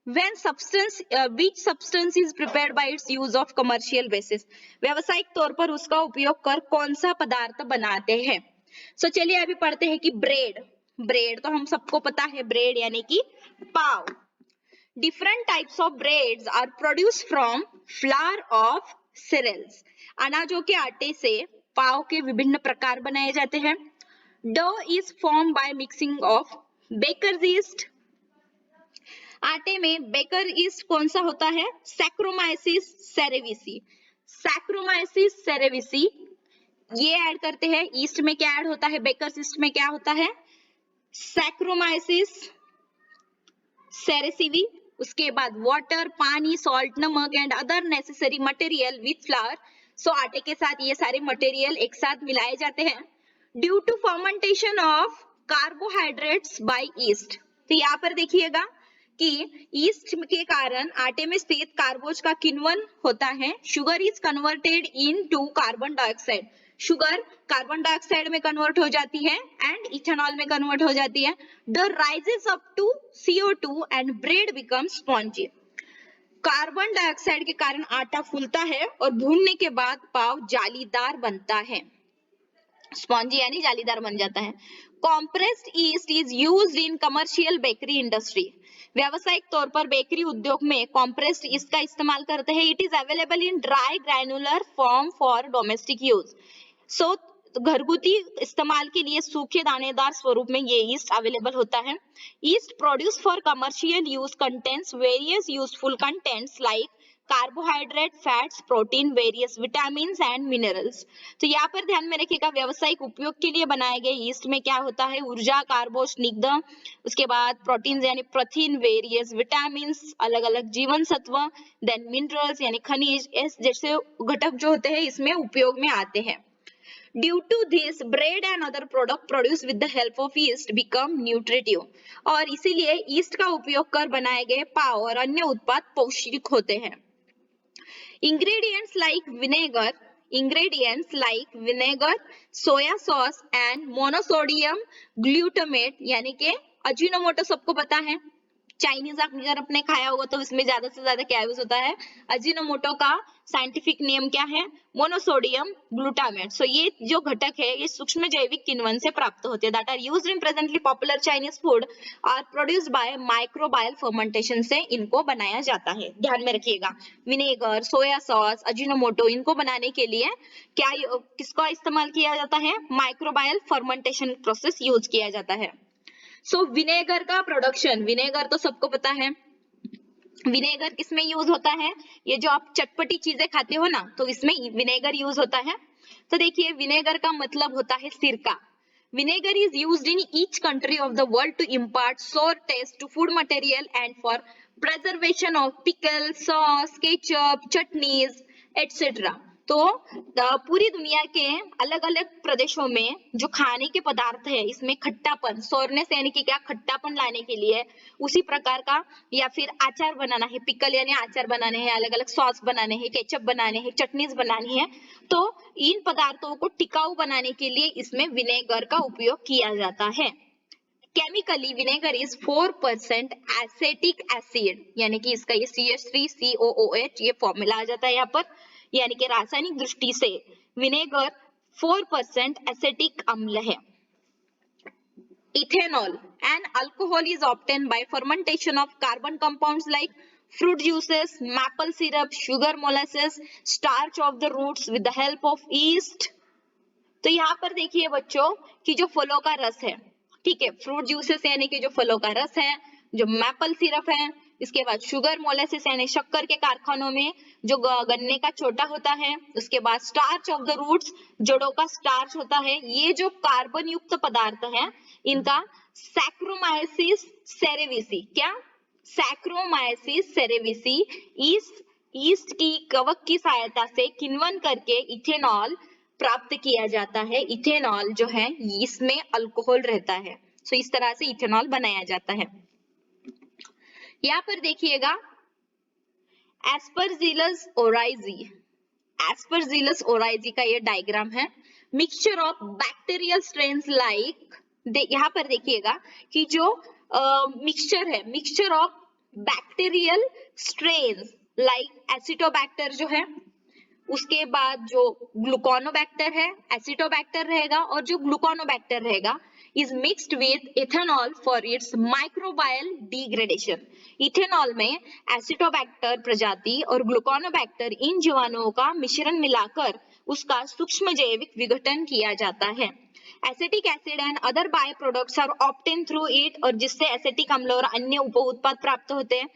When substance, which substance is prepared by its use of commercial basis, व्यवसायिक तौर पर उसका उपयोग कर कौन सा पदार्थ बनाते हैं। सो चलिए अभी पढ़ते हैं कि ब्रेड, ब्रेड तो हम सबको पता है, ब्रेड यानी कि पाव। Different types of breads are produced from flour of cereals. अनाजों के आटे से पाव के विभिन्न प्रकार बनाए जाते हैं। Dough is formed by mixing of baker's yeast. आटे में बेकर ईस्ट कौन सा होता है, सैक्रोमाइसिस सेरेविसी, सैक्रोमाइसिस सेरेविसी ये ऐड करते हैं। ईस्ट में क्या ऐड होता है, बेकर ईस्ट में क्या होता है, सैक्रोमाइसिस सेरेसिवी। उसके बाद वाटर, पानी, सॉल्ट, नमक and other necessary material with flour. So आटे के साथ ये सारे मटेरियल एक साथ मिलाए जाते हैं। Due to fermentation of carbohydrates by yeast, तो यहाँ पर देखिएगा कि ईस्ट के कारण आटे में स्थित कार्बोज का किण्वन होता है। Sugar is converted into carbon dioxide, sugar carbon dioxide में कन्वर्ट हो जाती है एंड इथेनॉल में कन्वर्ट हो जाती है। The rises up to CO2 and bread become spongy, carbon dioxide के कारण आटा फूलता है और भूनने के बाद पाव जालीदार बनता है, स्पॉन्जी यानी जालीदार बन जाता है। Compressed east is used in commercial bakery industry, व्यावसायिक तौर पर बेकरी उद्योग में कॉम्प्रेस्ड ईस्ट का इस्तेमाल करते हैं। It is available in dry granular form for domestic use. So घरगुती इस्तेमाल के लिए सूखे दानेदार स्वरूप में ये ईस्ट अवेलेबल होता है। East produce for commercial use contains various useful contents like carbohydrate, fats, protein, various vitamins and minerals. तो यहाँ पर ध्यान में रखिएगा, व्यावसायिक उपयोग के लिए बनाए गए ईस्ट में क्या होता है, ऊर्जा, कार्बो, स्निग्ध, उसके बाद प्रोटीन यानी प्रथिन, वेरियस विटामिन्स, अलग अलग जीवन सत्व, देन मिनरल्स यानी खनिज, जैसे घटक जो होते हैं इसमें उपयोग में आते हैं। Due to this, bread and other product produced with the help of yeast become nutritive. और इसीलिए ईस्ट का उपयोग कर बनाए गए पाव और अन्य उत्पाद पौष्टिक होते हैं। Ingredients like vinegar, soya sauce and monosodium glutamate यानी के अजीनोमोटो सबको पता है, चाइनीज अगर आपने खाया होगा तो इसमें ज्यादा से ज्यादा क्या यूज होता है, अजीनोमोटो का साइंटिफिक नेम क्या है, मोनोसोडियम ग्लूटामेट। सो ये जो घटक है ये सूक्ष्म जैविक किण्वन से प्राप्त होते हैं, that are used in presently popular Chinese food are produced by microbial fermentation से इनको बनाया जाता है। ध्यान में रखिएगा, विनेगर, सोया सॉस, अजीनोमोटो, इनको बनाने के लिए क्या किसका इस्तेमाल किया जाता है, माइक्रोबायल फर्मेंटेशन प्रोसेस यूज किया जाता है। सो विनेगर का प्रोडक्शन, विनेगर तो सबको पता है, विनेगर किसमें यूज होता है, ये जो आप चटपटी चीजें खाते हो ना तो इसमें विनेगर यूज होता है। तो देखिए विनेगर का मतलब होता है सिरका। Vinegar is used in each country of the world to impart sour taste to food material and for preservation of pickle, sauce, ketchup, chutneys etcetera. तो पूरी दुनिया के अलग अलग प्रदेशों में जो खाने के पदार्थ है इसमें खट्टापन, सोरनेस यानी कि क्या, खट्टापन लाने के लिए उसी प्रकार का, या फिर अचार बनाना है, पिकल यानी अचार बनाने हैं, अलग अलग सॉस बनाने हैं, केचप बनाने हैं, चटनीज बनानी है, तो इन पदार्थों को टिकाऊ बनाने के लिए इसमें विनेगर का उपयोग किया जाता है। Chemically vinegar is 4% acetic acid, यानी कि इसका ये CH3COOH ये फॉर्मूला आ जाता है यहाँ पर, यानी कि रासायनिक दृष्टि से विनेगर 4% एसेटिक अम्ल है। Ethanol, an alcohol is obtained by fermentation of carbon compounds like fruit juices, maple syrup, sugar, molasses, starch of the roots with the help of yeast। तो यहाँ पर देखिए बच्चों कि जो फलों का रस है, ठीक है, फ्रूट जूसेस यानी कि जो फलों का रस है, जो मैपल सिरप है, इसके बाद शुगर मोलेसिस यानी शक्कर के कारखानों में जो गन्ने का छोटा होता है, उसके बाद स्टार्च ऑफ द रूट्स, जड़ों का स्टार्च होता है, ये जो कार्बन युक्त पदार्थ है इनका सैक्रोमाइसिस सेरेविसी, क्या, सैक्रोमाइसिस सेरेविसी ईस्ट की कवक की सहायता से किण्वन करके इथेनॉल प्राप्त किया जाता है। इथेनॉल जो है इसमें अल्कोहल रहता है, सो इस तरह से इथेनॉल बनाया जाता है। यहाँ पर देखिएगा एस्परजिलस ओराइजी, एस्परजिलस ओराइजी का ये डायग्राम है। Mixture of bacterial strains like, यहाँ पर देखिएगा कि जो मिक्सचर है, mixture of bacterial strains like Acetobacter जो है, उसके बाद जो ग्लूकोनोबैक्टर है, एसिटोबैक्टर रहेगा, और जो ग्लूकोनोबैक्टर रहेगा is mixed with ethanol for its microbial degradation. Ethanol में एसिटोबैक्टर प्रजाति और ग्लूकोनोबैक्टर इन जीवाणुओं का मिश्रण मिलाकर उसका सूक्ष्म जैविक विघटन किया जाता है। Acetic acid and other by products are obtain through it, और जिससे एसिटिक अम्ल और अन्य उप उत्पाद प्राप्त होते हैं।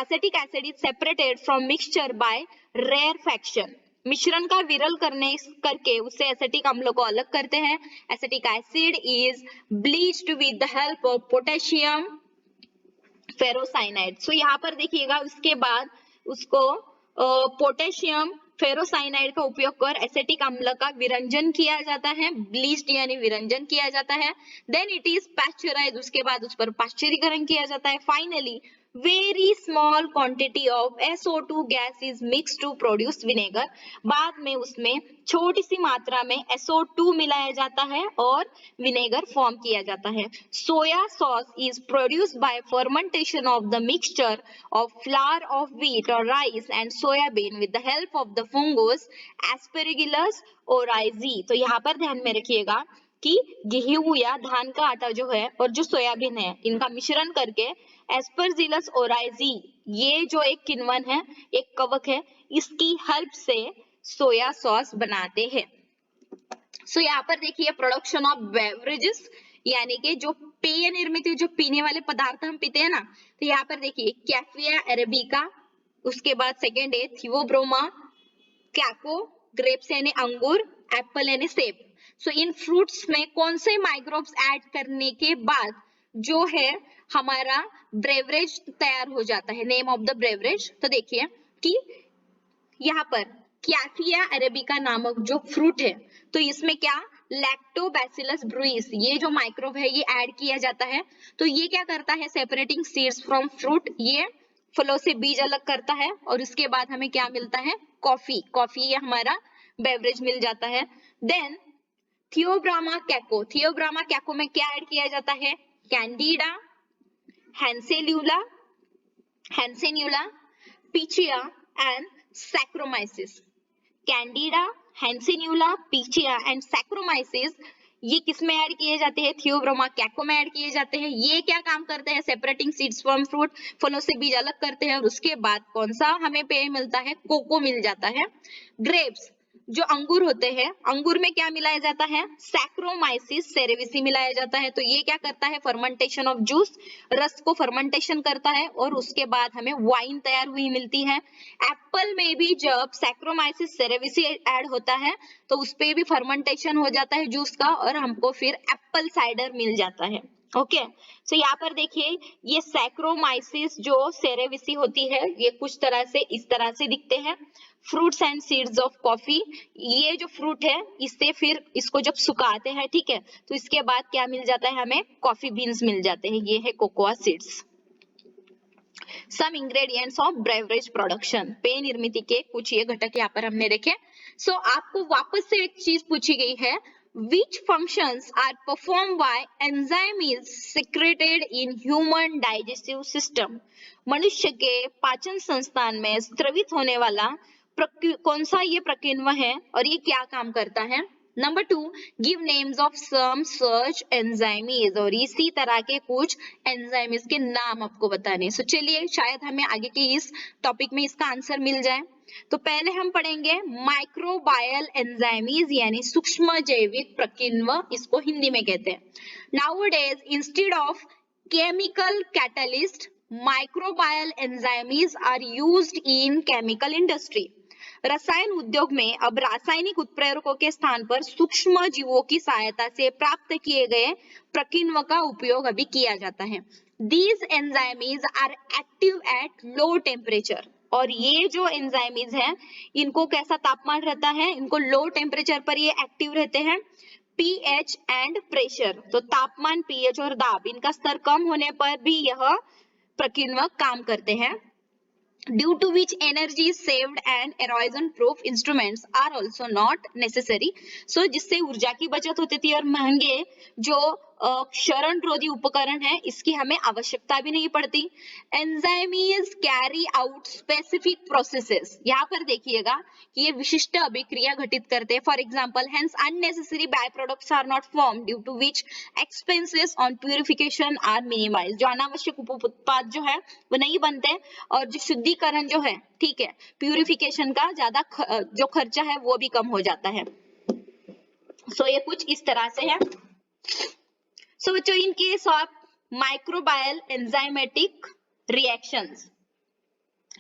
Acetic acid is separated from mixture by rarefaction, मिश्रण का विरल करके उससे एसिटिक अम्लों को अलग करते हैं। Acetic acid is bleached with the help of potassium ferrocyanide. So यहाँ पर देखिएगा उसके बाद उसको पोटेशियम फेरोसाइनाइड का उपयोग कर एसिटिक अम्ल का विरंजन किया जाता है, ब्लीच्ड यानी विरंजन किया जाता है। देन इट इज पाश्चराइज्ड, उसके बाद उस पर पाश्चरीकरण किया जाता है। Finally very small quantity of SO2 gas is mixed to produce vinegar, बाद में उसमें छोटी सी मात्रा में SO2 मिलाया जाता है और विनेगर फॉर्म किया जाता है। Soya sauce is produced by fermentation of the mixture of flour of wheat or rice and soybean with the help of the fungus Aspergillus oryzae। तो यहाँ पर ध्यान में रखिएगा कि गेहूं या धान का आटा जो है और जो सोयाबीन है इनका मिश्रण करके एस्परजिलस ओराइजी, ये जो एक किण्वन है, एक कवक है, इसकी हेल्प से सोया सॉस बनाते हैं। सो यहाँ पर देखिए प्रोडक्शन ऑफ बेवरेजेस, यानी कि जो पेय निर्मित, जो पीने वाले पदार्थ हम पीते हैं ना, तो यहाँ पर देखिए कैफिया अरेबिका, उसके बाद सेकेंड है थियोब्रोमा, कैको, ग्रेप्स यानी अंगूर, एप्पल यानी सेब। सो इन फ्रूट्स में कौन से माइक्रोब्स ऐड करने के बाद जो है हमारा ब्रेवरेज तैयार हो जाता है, नेम ऑफ द ब्रेवरेज। तो देखिए कि यहाँ पर कैफिया अरेबिका नामक जो फ्रूट है, तो इसमें क्या, लैक्टोबैसिलस ब्रूइस, ये जो माइक्रोब है ये ऐड किया जाता है। तो ये क्या करता है, सेपरेटिंग सीड्स फ्रॉम फ्रूट, ये फलों से बीज अलग करता है, और उसके बाद हमें क्या मिलता है, कॉफी, कॉफी ये हमारा बेवरेज मिल जाता है। देन थियोब्रामा कैको, थियोब्रामा कैको में क्या ऐड किया जाता है, Candida, Hansenula, Hansenula, Pichia and Saccharomyces. Candida, Hansenula, Pichia and Saccharomyces ये किस में ऐड किए जाते हैं? थियोब्रोमा कैको में ऐड किए जाते हैं। ये क्या काम करते हैं? सेपरेटिंग सीड्स फ्रॉम फ्रूट, फलों से बीज अलग करते हैं। और उसके बाद कौन सा हमें पेय मिलता है? कोको मिल जाता है। ग्रेप्स जो अंगूर होते हैं, अंगूर में क्या मिलाया जाता है? सैक्रोमाइसिस सेरेविसी मिलाया जाता है। तो ये क्या करता है? फर्मेंटेशन ऑफ जूस, रस को फर्मेंटेशन करता है और उसके बाद हमें वाइन तैयार हुई मिलती है। एप्पल में भी जब सैक्रोमाइसिस सेरेविसी ऐड होता है तो उस पे भी फर्मेंटेशन हो जाता है जूस का और हमको फिर एप्पल साइडर मिल जाता है। ओके, सो यहाँ पर देखिए ये सैक्रोमाइसिस जो सेरेविसी होती है ये कुछ तरह से इस तरह से दिखते हैं। Fruits and seeds of coffee, ये जो फ्रूट है इससे फिर इसको जब सुखाते हैं, ठीक है, तो इसके बाद क्या मिल जाता है? हमें कॉफी बीन्स मिल जाते हैं। ये है cocoa seeds. Some ingredients of beverage production, पेय निर्मित के कुछ ये घटक यहाँ पर हमने देखे। सो आपको वापस से एक चीज पूछी गई है, which functions are performed by enzyme is secreted in human digestive system? मनुष्य के पाचन संस्थान में स्रवित होने वाला कौन सा ये प्रकिण्व है और ये क्या काम करता है? Number 2, give names of some search enzymes, और इसी तरह के कुछ एंजाइम्स के नाम आपको बताने। सो चलिए शायद हमें आगे के इस टॉपिक में इसका आंसर मिल जाए। तो पहले हम पढ़ेंगे माइक्रोबायल एंजाइमीज यानी सूक्ष्म जैविक प्रकिण्व, इसको हिंदी में कहते हैं। Nowadays instead of chemical catalyst microbial enzymes are used in chemical industry. रसायन उद्योग में अब रासायनिक उत्प्रेरकों के स्थान पर सूक्ष्म जीवों की सहायता से प्राप्त किए गए प्रकिण्व का उपयोग अभी किया जाता है। These enzymes are active at low temperature, और ये जो एंजाइमीज हैं इनको कैसा तापमान रहता है? इनको लो टेम्परेचर पर ये एक्टिव रहते हैं। पीएच एंड प्रेशर, तो तापमान, पीएच और दाब इनका स्तर कम होने पर भी यह प्रकिण्व काम करते हैं। Due to which energy is saved and erosion proof instruments are also not necessary. So जिससे ऊर्जा की बचत होती थी और महंगे जो क्षरणरोधी उपकरण है इसकी हमें आवश्यकता भी नहीं पड़ती। एंजाइमीज कैरी आउट स्पेसिफिक प्रोसेसेस, यहाँ पर देखिएगा कि ये विशिष्ट अभिक्रिया घटित करते हैं। For example hence unnecessary by products are not form due to which expenses on purification are minimise, जो अनावश्यक उप उत्पाद जो है वो नहीं बनते और जो शुद्धिकरण जो है, ठीक है, प्यूरिफिकेशन का ज्यादा जो खर्चा है वो भी कम हो जाता है। सो ये कुछ इस तरह से है। सो बच्चों in case of microbial enzymatic reactions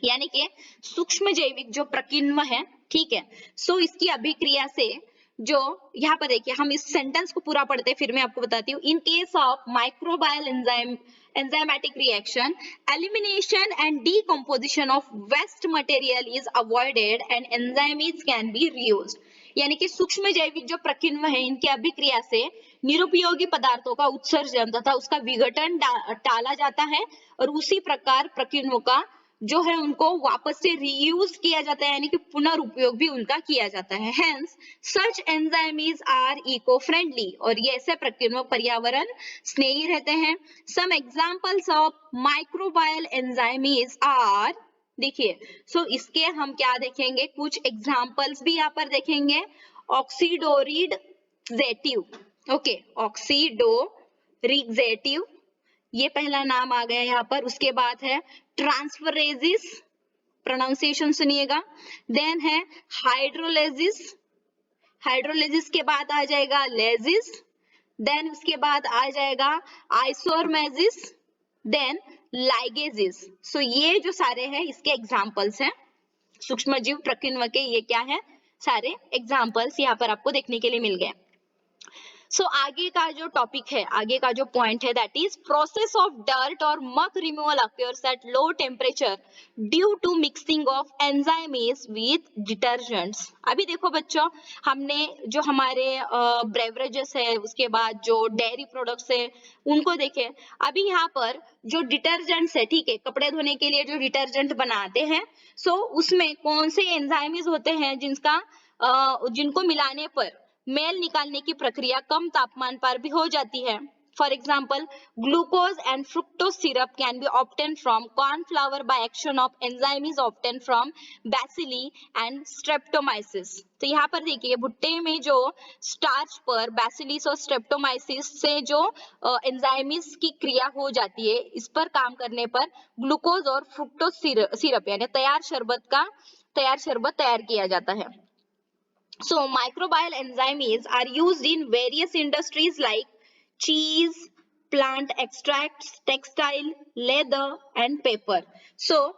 यानी कि सूक्ष्म जैविक जो प्रकिण्व है, ठीक है, सो इसकी अभिक्रिया से जो यहाँ पर देखिए हम इस सेंटेंस को पूरा पढ़ते हैं फिर मैं आपको बताती हूँ। In case of microbial enzymatic reaction, elimination and decomposition of waste material is avoided and enzymes can be reused. यानी कि सूक्ष्म जैविक जो प्रकिण्व है इनकी अभिक्रिया से निरुपयोगी पदार्थों का उत्सर्जन तथा उसका विघटन टाला जाता है और उसी प्रकार प्रकिण्वों का जो है उनको वापस से रीयूज किया जाता है यानी कि पुनर्उपयोग भी उनका किया जाता है। Hence, such enzymes are eco-friendly, और ये ऐसे प्रकिण्व पर्यावरण स्नेही रहते हैं। Some examples of microbial enzymes are, देखिए, सो इसके हम क्या देखेंगे? कुछ एग्जाम्पल्स भी यहाँ पर देखेंगे। ऑक्सीडोरिडजेटिव, ओके, ऑक्सीडोरिडजेटिव ये पहला नाम आ गया यहाँ पर। उसके बाद है ट्रांसफरेजिस, प्रोनाउंसिएशन सुनिएगा। देन है हाइड्रोलेजिस, हाइड्रोलेजिस के बाद आ जाएगा लेजिस, देन उसके बाद आ जाएगा आइसोरमेजिस, देन लाइगेजिस। सो ये जो सारे हैं इसके एग्जाम्पल्स हैं सूक्ष्मजीव प्रकिण्व के। ये क्या है? सारे एग्जाम्पल्स यहाँ पर आपको देखने के लिए मिल गए। सो आगे का जो टॉपिक है, आगे का जो पॉइंट है, that is process of dirt और muck removal occurs at low temperature due to mixing of enzymes with detergents. अभी देखो बच्चों, हमने जो हमारे ब्रेवरेजेस है, उसके बाद जो डेयरी प्रोडक्ट्स है उनको देखे। अभी यहाँ पर जो डिटर्जेंट्स है, ठीक है, कपड़े धोने के लिए जो डिटर्जेंट बनाते हैं, सो उसमें कौन से एंजाइम्स होते हैं जिनको मिलाने पर मेल निकालने की प्रक्रिया कम तापमान पर भी हो जाती है। For example, glucose and fructose syrup can be obtained from corn flour by action of enzymes obtained from bacilli and streptomyces. तो यहाँ पर देखिए भुट्टे में जो स्टार्च पर बैसिलिस और स्ट्रेप्टोमाइसिस से जो एंजाइम्स की क्रिया हो जाती है, इस पर काम करने पर ग्लूकोज और फ्रुक्टोज सिरप यानी तैयार शरबत तैयार किया जाता है. So microbial enzymes are used in various industries like cheese, plant extracts, textile, leather and paper. So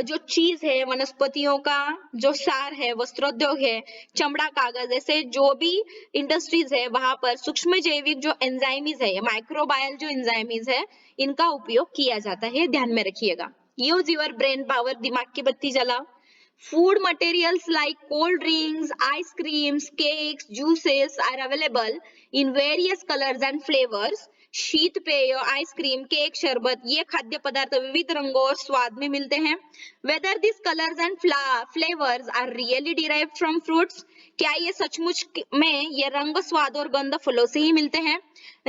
जो चीज है, वनस्पतियों का जो सार है, वस्त्रोद्योग है, चमड़ा, कागज, ऐसे जो भी इंडस्ट्रीज है वहां पर सूक्ष्म जैविक जो एंजाइम्स है, माइक्रोबायल जो एंजाइम्स है, इनका उपयोग किया जाता है. ध्यान में रखिएगा. Use your brain power. दिमाग की बत्ती जलाओ. Food materials like cold drinks, ice creams, cakes, juices are available in various colors and flavors. शीत पेय, आइसक्रीम, केक, शरबत, ये खाद्य पदार्थ विविध रंगों और स्वाद में मिलते हैं. Whether these colors and flavors are really derived from fruits, क्या ये सचमुच में ये रंग, स्वाद और गंध फलों से ही मिलते हैं?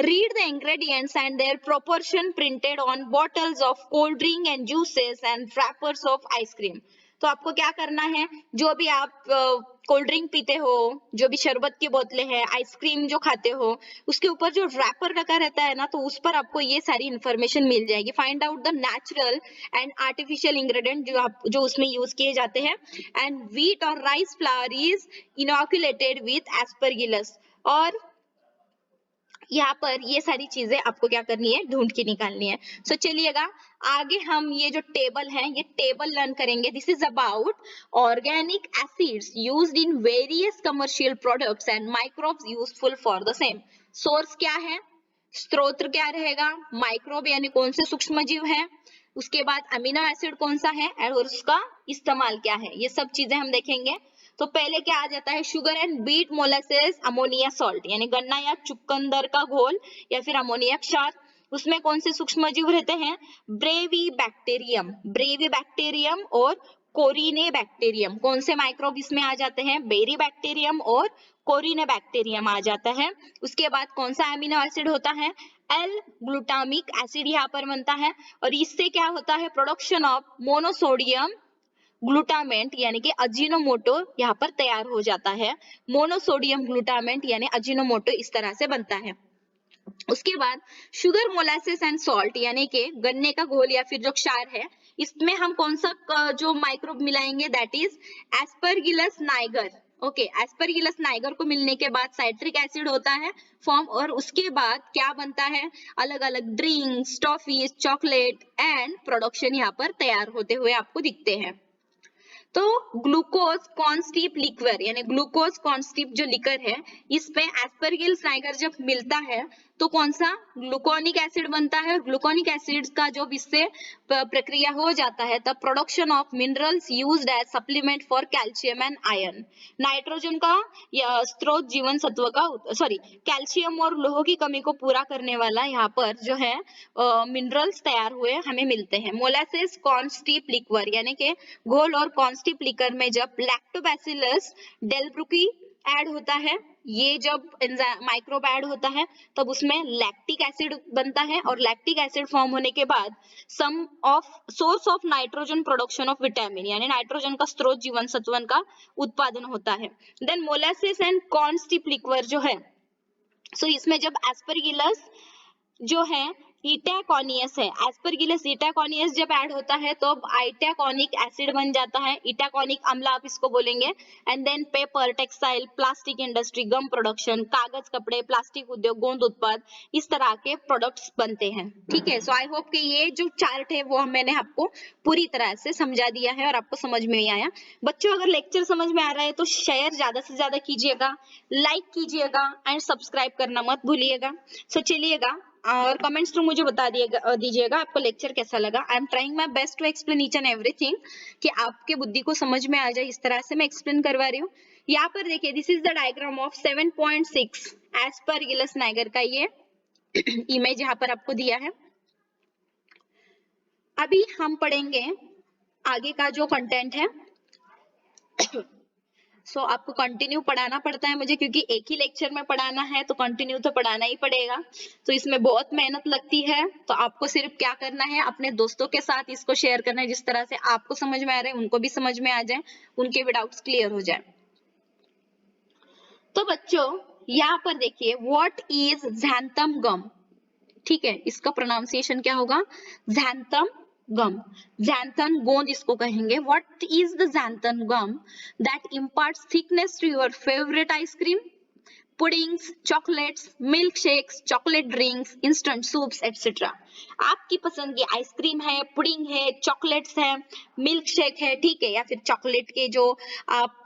Read the ingredients and their proportion printed on bottles of cold drink and juices and wrappers of ice cream. तो आपको क्या करना है, जो भी आप कोल्ड ड्रिंक पीते हो, जो भी शरबत की बोतलें हैं, आइसक्रीम जो खाते हो, उसके ऊपर जो रैपर रखा रहता है ना, तो उस पर आपको ये सारी इंफॉर्मेशन मिल जाएगी. Find out the natural and artificial ingredient जो उसमें यूज किए जाते हैं. एंड व्हीट और rice flour is inoculated with Aspergillus. और यहाँ पर ये सारी चीजें आपको क्या करनी है, ढूंढ के निकालनी है. सो चलिएगा आगे हम ये जो टेबल है, ये टेबल लर्न करेंगे. This is about organic acids used in various commercial products and microbes useful for the same. Source क्या है, स्रोत क्या रहेगा, माइक्रोब यानी कौन से सूक्ष्म जीव है, उसके बाद अमीनो एसिड कौन सा है और उसका इस्तेमाल क्या है, ये सब चीजें हम देखेंगे. तो पहले क्या आ जाता है, sugar and beet molasses ammonia salt, यानी गन्ना या चुकंदर का घोल या फिर अमोनिया क्षार. उसमें कौन से सूक्ष्म जीव रहते हैं, ब्रेवी बैक्टीरियम और कोरिने बैक्टीरियम. कौन से माइक्रोब इसमें आ जाते हैं, बेरी बैक्टीरियम और कोरिने बैक्टीरियम आ जाता है. उसके बाद कौन सा अमीनो एसिड होता है, एल ग्लूटामिक एसिड यहाँ पर बनता है. और इससे क्या होता है, प्रोडक्शन ऑफ मोनोसोडियम ग्लूटामेंट यानी कि अजीनोमोटो यहाँ पर तैयार हो जाता है. मोनोसोडियम ग्लूटामेंट यानी अजीनोमोटो इस तरह से बनता है. उसके बाद शुगर मोलासेस एंड सॉल्ट यानी कि गन्ने का घोल या फिर जो क्षार है, इसमें हम कौन सा जो माइक्रोब मिलाएंगे, that is Aspergillus Niger. Okay, Aspergillus Niger को मिलने के बाद साइट्रिक एसिड होता है फॉर्म, और उसके बाद क्या बनता है, अलग अलग drinks, toffees, chocolate and production यहाँ पर तैयार होते हुए आपको दिखते हैं. तो ग्लूकोज कॉन्स्टिप लिक्वर यानी ग्लूकोज कॉन्स्टिप जो लिकर है, इसमें एस्परगिलस नाइगर जब मिलता है तो कौन सा, ग्लूकोनिक एसिड बनता है. और ग्लूकोनिक एसिड का जब इससे प्रक्रिया हो जाता है तब production of minerals used as supplement for calcium and iron. Nitrogen का स्रोत जीवन सत्व का, सॉरी, कैल्शियम और लोह की कमी को पूरा करने वाला यहाँ पर जो है मिनरल्स तैयार हुए हमें मिलते हैं. मोलासेस कॉन्स्टिप लिक्वर यानी कि घोल और कॉन्स्टिप लिकर में जब लैक्टोबैसिलस डेल्ब्रुकी ऐड होता है, ये जब माइक्रोब ऐड होता है तब उसमें लैक्टिक एसिड बनता है, और लैक्टिक एसिड फॉर्म होने के बाद some of source of nitrogen production of vitamin यानी नाइट्रोजन का स्रोत जीवन सत्वन का उत्पादन होता है. Then molasses and corn steep liquor जो है, सो इसमें जब एस्परगिलस जो है इटाकोनियस है, एस्परगिलस इटाकोनियस जब ऐड होता है तो आइटाकोनिक एसिड बन जाता है, इटाकोनिक अम्ल आप इसको बोलेंगे. And then paper, textile, plastic industry, gum production, कागज, कपड़े, प्लास्टिक उद्योग, गोंद उत्पाद, इस तरह के प्रोडक्ट्स बनते हैं. ठीक है, सो आई होप कि ये जो चार्ट है वो मैंने आपको पूरी तरह से समझा दिया है और आपको समझ में आया. बच्चों अगर लेक्चर समझ में आ रहा है तो शेयर ज्यादा से ज्यादा कीजिएगा, लाइक कीजिएगा एंड सब्सक्राइब करना मत भूलिएगा. सो चलिएगा और कमेंट्स थ्रू मुझे बता दीजिएगा आपको लेक्चर कैसा लगा. I am trying my best to explain each and everything, कि आपके बुद्धि को समझ में आ जाए, इस तरह से मैं एक्सप्लेन करवा रही हूँ. यहाँ पर देखिए, this is the diagram of 7.6 Aspergillus Niger का ये इमेज यहाँ पर आपको दिया है. अभी हम पढ़ेंगे आगे का जो कंटेंट है. सो आपको कंटिन्यू पढ़ाना पड़ता है मुझे, क्योंकि एक ही लेक्चर में पढ़ाना है तो कंटिन्यू तो पढ़ाना ही पड़ेगा। तो इसमें बहुत मेहनत लगती है। तो आपको सिर्फ क्या करना है, अपने दोस्तों के साथ इसको शेयर करना है, जिस तरह से आपको समझ में आ रहा है उनको भी समझ में आ जाए, उनके भी डाउट्स क्लियर हो जाए। तो बच्चों यहाँ पर देखिए, व्हाट इज xanthan गम, ठीक है, इसका प्रोनाउंसिएशन क्या होगा, xanthan गम, xanthan गोंद इसको कहेंगे। What is the xanthan gum that imparts thickness to your favorite ice cream, puddings, chocolates, milk shakes, chocolate drinks, instant soups etcetera. आपकी पसंद की आइसक्रीम है, पुडिंग है, चॉकलेट्स है, मिल्क शेक है, ठीक है, या फिर चॉकलेट के जो आप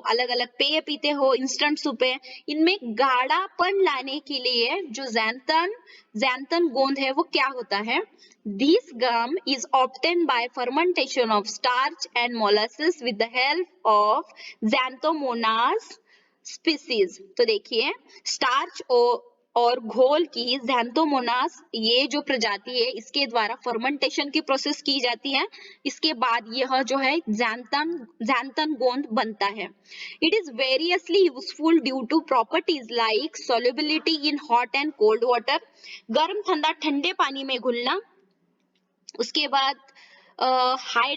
अलग अलग पेय पीते हो, इंस्टेंट सूप है, इनमें गाढ़ापन लाने के लिए जो xanthan गोंद है वो क्या होता है, This gum is obtained by fermentation of starch and molasses with the help of Xanthomonas species. तो देखिए, स्टार्च और घोल की xanthomonas, ये जो प्रजाति है इसके द्वारा फर्मेंटेशन की प्रोसेस की जाती है। इसके बाद यह जो है xanthan गोंद बनता है। It is variously useful due to properties like solubility in hot and cold water, गर्म ठंडा ठंडे पानी में घुलना, उसके बाद हाई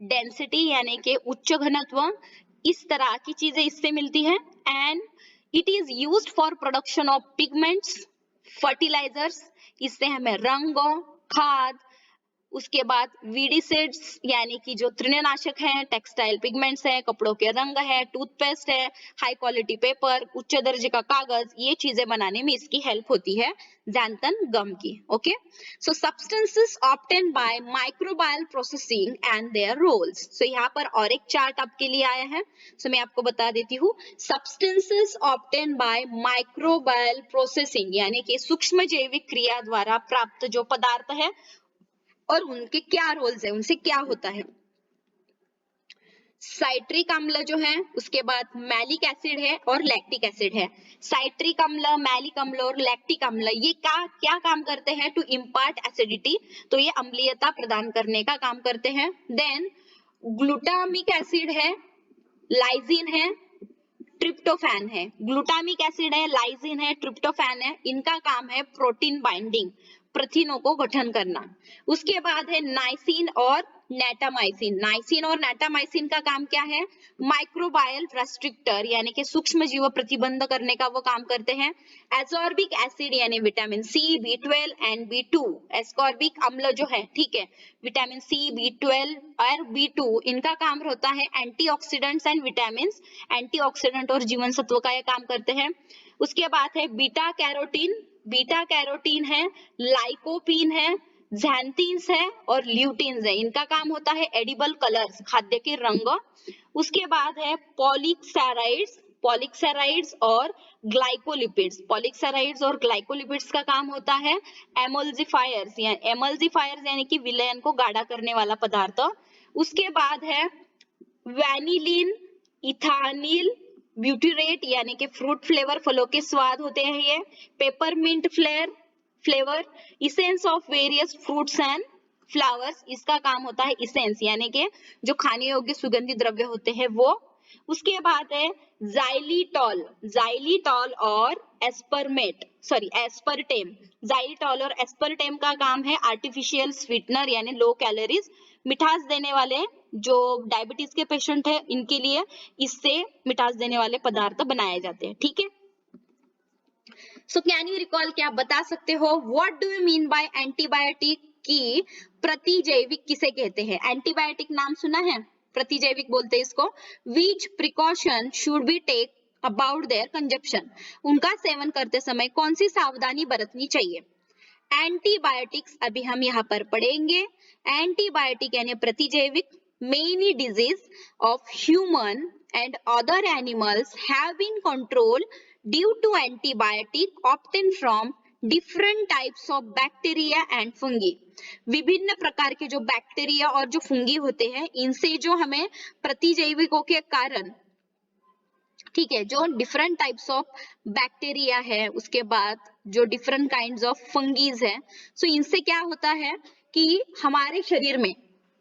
डेंसिटी यानी कि उच्च घनत्व, इस तरह की चीजें इससे मिलती है। And it is used for production of pigments, fertilisers, इससे हमें रंग, खाद, उसके बाद वीडिसाइड्स यानी कि जो तृणनाशक हैं, टेक्सटाइल पिगमेंट्स है, कपड़ों के रंग है, टूथपेस्ट है, हाई क्वालिटी पेपर, उच्च दर्जे का कागज, ये चीजें बनाने में इसकी हेल्प होती है xanthan गम की। Okay, so substances obtain by microbial processing and their roles. So यहाँ पर और एक चार्ट आपके लिए आया है, सो मैं आपको बता देती हूँ। Substances obtain by microbial processing यानी कि सूक्ष्म जैविक क्रिया द्वारा प्राप्त जो पदार्थ है और उनके क्या रोल्स है, उनसे क्या होता है। साइट्रिक अम्ल जो है, उसके बाद मैलिक एसिड है और लैक्टिक एसिड है। साइट्रिक अम्ल, मैलिक अम्ल और लैक्टिक अम्ल ये क्या काम करते हैं, टू इम्पार्ट एसिडिटी, तो ये अम्लीयता प्रदान करने का काम करते हैं। देन ग्लूटामिक एसिड है, लाइसिन है, ट्रिप्टोफैन है। ग्लूटामिक एसिड है, लाइसिन है, ट्रिप्टोफैन है, इनका काम है प्रोटीन बाइंडिंग, प्रोटीनों को गठन करना। उसके बाद है नाइसिन और नेटामाइसिन। नाइसिन और नेटामाइसिन का काम क्या है, माइक्रोबायल रेस्ट्रिक्टर यानी कि सूक्ष्म जीव प्रतिबंध करने का वो काम करते हैं। एस्कॉर्बिक एसिड यानी vitamin C, B12 and B2। Ascorbic अम्ल जो है, ठीक है, विटामिन सी, B12 और B2, इनका काम होता है एंटीऑक्सीडेंट्स एंड विटामिन, एंटीऑक्सीडेंट और जीवन सत्व का ये काम करते हैं। उसके बाद है बीटा कैरोटीन, बीटा कैरोटीन है, लाइकोपीन है, xanthines है और ल्यूटिन्स है, इनका काम होता है एडिबल कलर्स, खाद्य के रंग। उसके बाद है पॉलिसैकाराइड्स और ग्लाइकोलिपिड्स। पॉलिसैकाराइड्स और ग्लाइकोलिपिड्स का काम होता है एमल्सिफायर्स यानी कि विलयन को गाढ़ा करने वाला पदार्थ। उसके बाद है वैनिलीन, इथानिल ब्यूटीरेट यानी कि फ्रूट फ्लेवर, फलों के स्वाद होते हैं ये। Peppermint flavour, essence of various fruits and flowers, इसका काम होता है इसेंस यानी कि जो खाने योग्य सुगंधित द्रव्य होते हैं वो। उसके बाद है जाइलिटॉल और एस्पर्टेम। जाइलिटॉल और एस्पर्टेम का काम है आर्टिफिशियल स्वीटनर यानी लो कैलोरीज, मिठास देने वाले, जो डायबिटीज के पेशेंट है इनके लिए इससे मिठास देने वाले पदार्थ बनाए जाते हैं, ठीक है। सो कैन यू रिकॉल, क्या आप बता सकते हो what do you mean by antibiotic की प्रतिजैविक किसे कहते हैं। एंटीबायोटिक नाम सुना है, प्रतिजैविक बोलते हैं इसको। Which precaution should be take about their consumption, उनका सेवन करते समय कौन सी सावधानी बरतनी चाहिए। एंटीबायोटिक्स अभी हम यहाँ पर पढ़ेंगे। एंटीबायोटिक यानी प्रतिजैविक, many disease of human and other animals have been controlled due to antibiotic obtained from different types of bacteria and fungi। विभिन्न प्रकार के जो बैक्टीरिया और जो फंगी होते हैं इनसे जो हमें प्रतिजैविकों के कारण, ठीक है, जो डिफरेंट टाइप्स ऑफ बैक्टीरिया है, उसके बाद जो डिफरेंट काइंड्स ऑफ फंगीज है, सो इनसे क्या होता है कि हमारे शरीर में,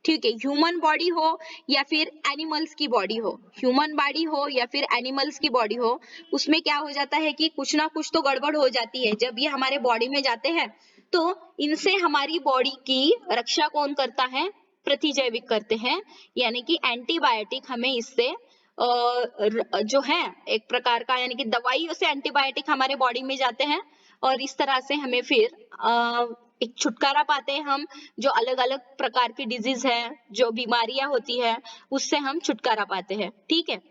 ठीक है, ह्यूमन बॉडी हो या फिर एनिमल्स की बॉडी हो, ह्यूमन बॉडी हो या फिर एनिमल्स की बॉडी हो, उसमें क्या हो जाता है कि कुछ ना कुछ तो गड़बड़ हो जाती है। जब ये हमारे बॉडी में जाते हैं तो इनसे हमारी बॉडी की रक्षा कौन करता है? प्रतिजैविक करते हैं, यानी कि एंटीबायोटिक हमें इससे जो है एक प्रकार का, यानी कि दवाइयों से एंटीबायोटिक हमारे बॉडी में जाते हैं और इस तरह से हमें फिर एक छुटकारा पाते हैं हम, जो अलग अलग प्रकार की डिजीज है, जो बीमारियां होती है, उससे हम छुटकारा पाते हैं। ठीक है,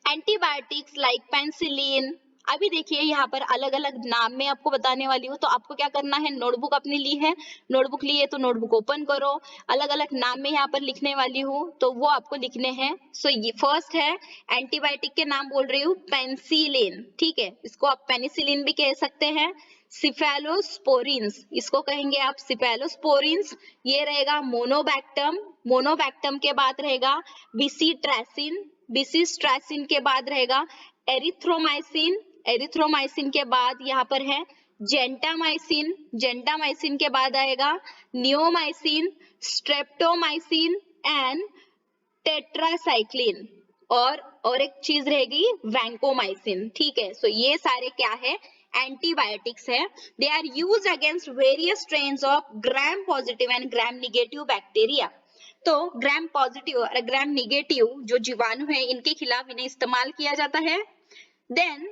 एंटीबायोटिक्स लाइक पेनिसिलिन, अभी देखिए यहाँ पर अलग अलग नाम में आपको बताने वाली हूँ, तो आपको क्या करना है, नोटबुक अपनी ली है, नोटबुक ली है तो नोटबुक ओपन करो, अलग अलग नाम में यहाँ पर लिखने वाली हूँ तो वो आपको लिखने हैं। सो ये फर्स्ट है, एंटीबायोटिक के नाम बोल रही हूँ, पेनिसिलिन, ठीक है, इसको आप पेनिसिलिन भी कह सकते हैं। सिफेलोस्पोरिन्स, इसको कहेंगे आप सिफेलोस्पोरिन्स, ये रहेगा मोनोबैक्टम, मोनोबैक्टम के बाद रहेगा बिसिट्रैसिन, बिसिट्रैसिन के बाद रहेगा एरिथ्रोमाइसिन, एरिथ्रोमाइसिन के बाद यहाँ पर है जेंटामाइसिन, जेंटामाइसिन के बाद आएगा नियोमाइसिन, स्ट्रेप्टोमाइसिन एंड टेट्रासाइक्लिन, और एक चीज रहेगी वैंकोमाइसिन। ठीक है, सो ये सारे क्या है, एंटीबायोटिक्स है। They are used against various strains of gram positive and gram negative bacteria. तो ग्राम पॉजिटिव और ग्राम निगेटिव जो जीवाणु है, इनके खिलाफ इन्हें इस्तेमाल किया जाता है। Then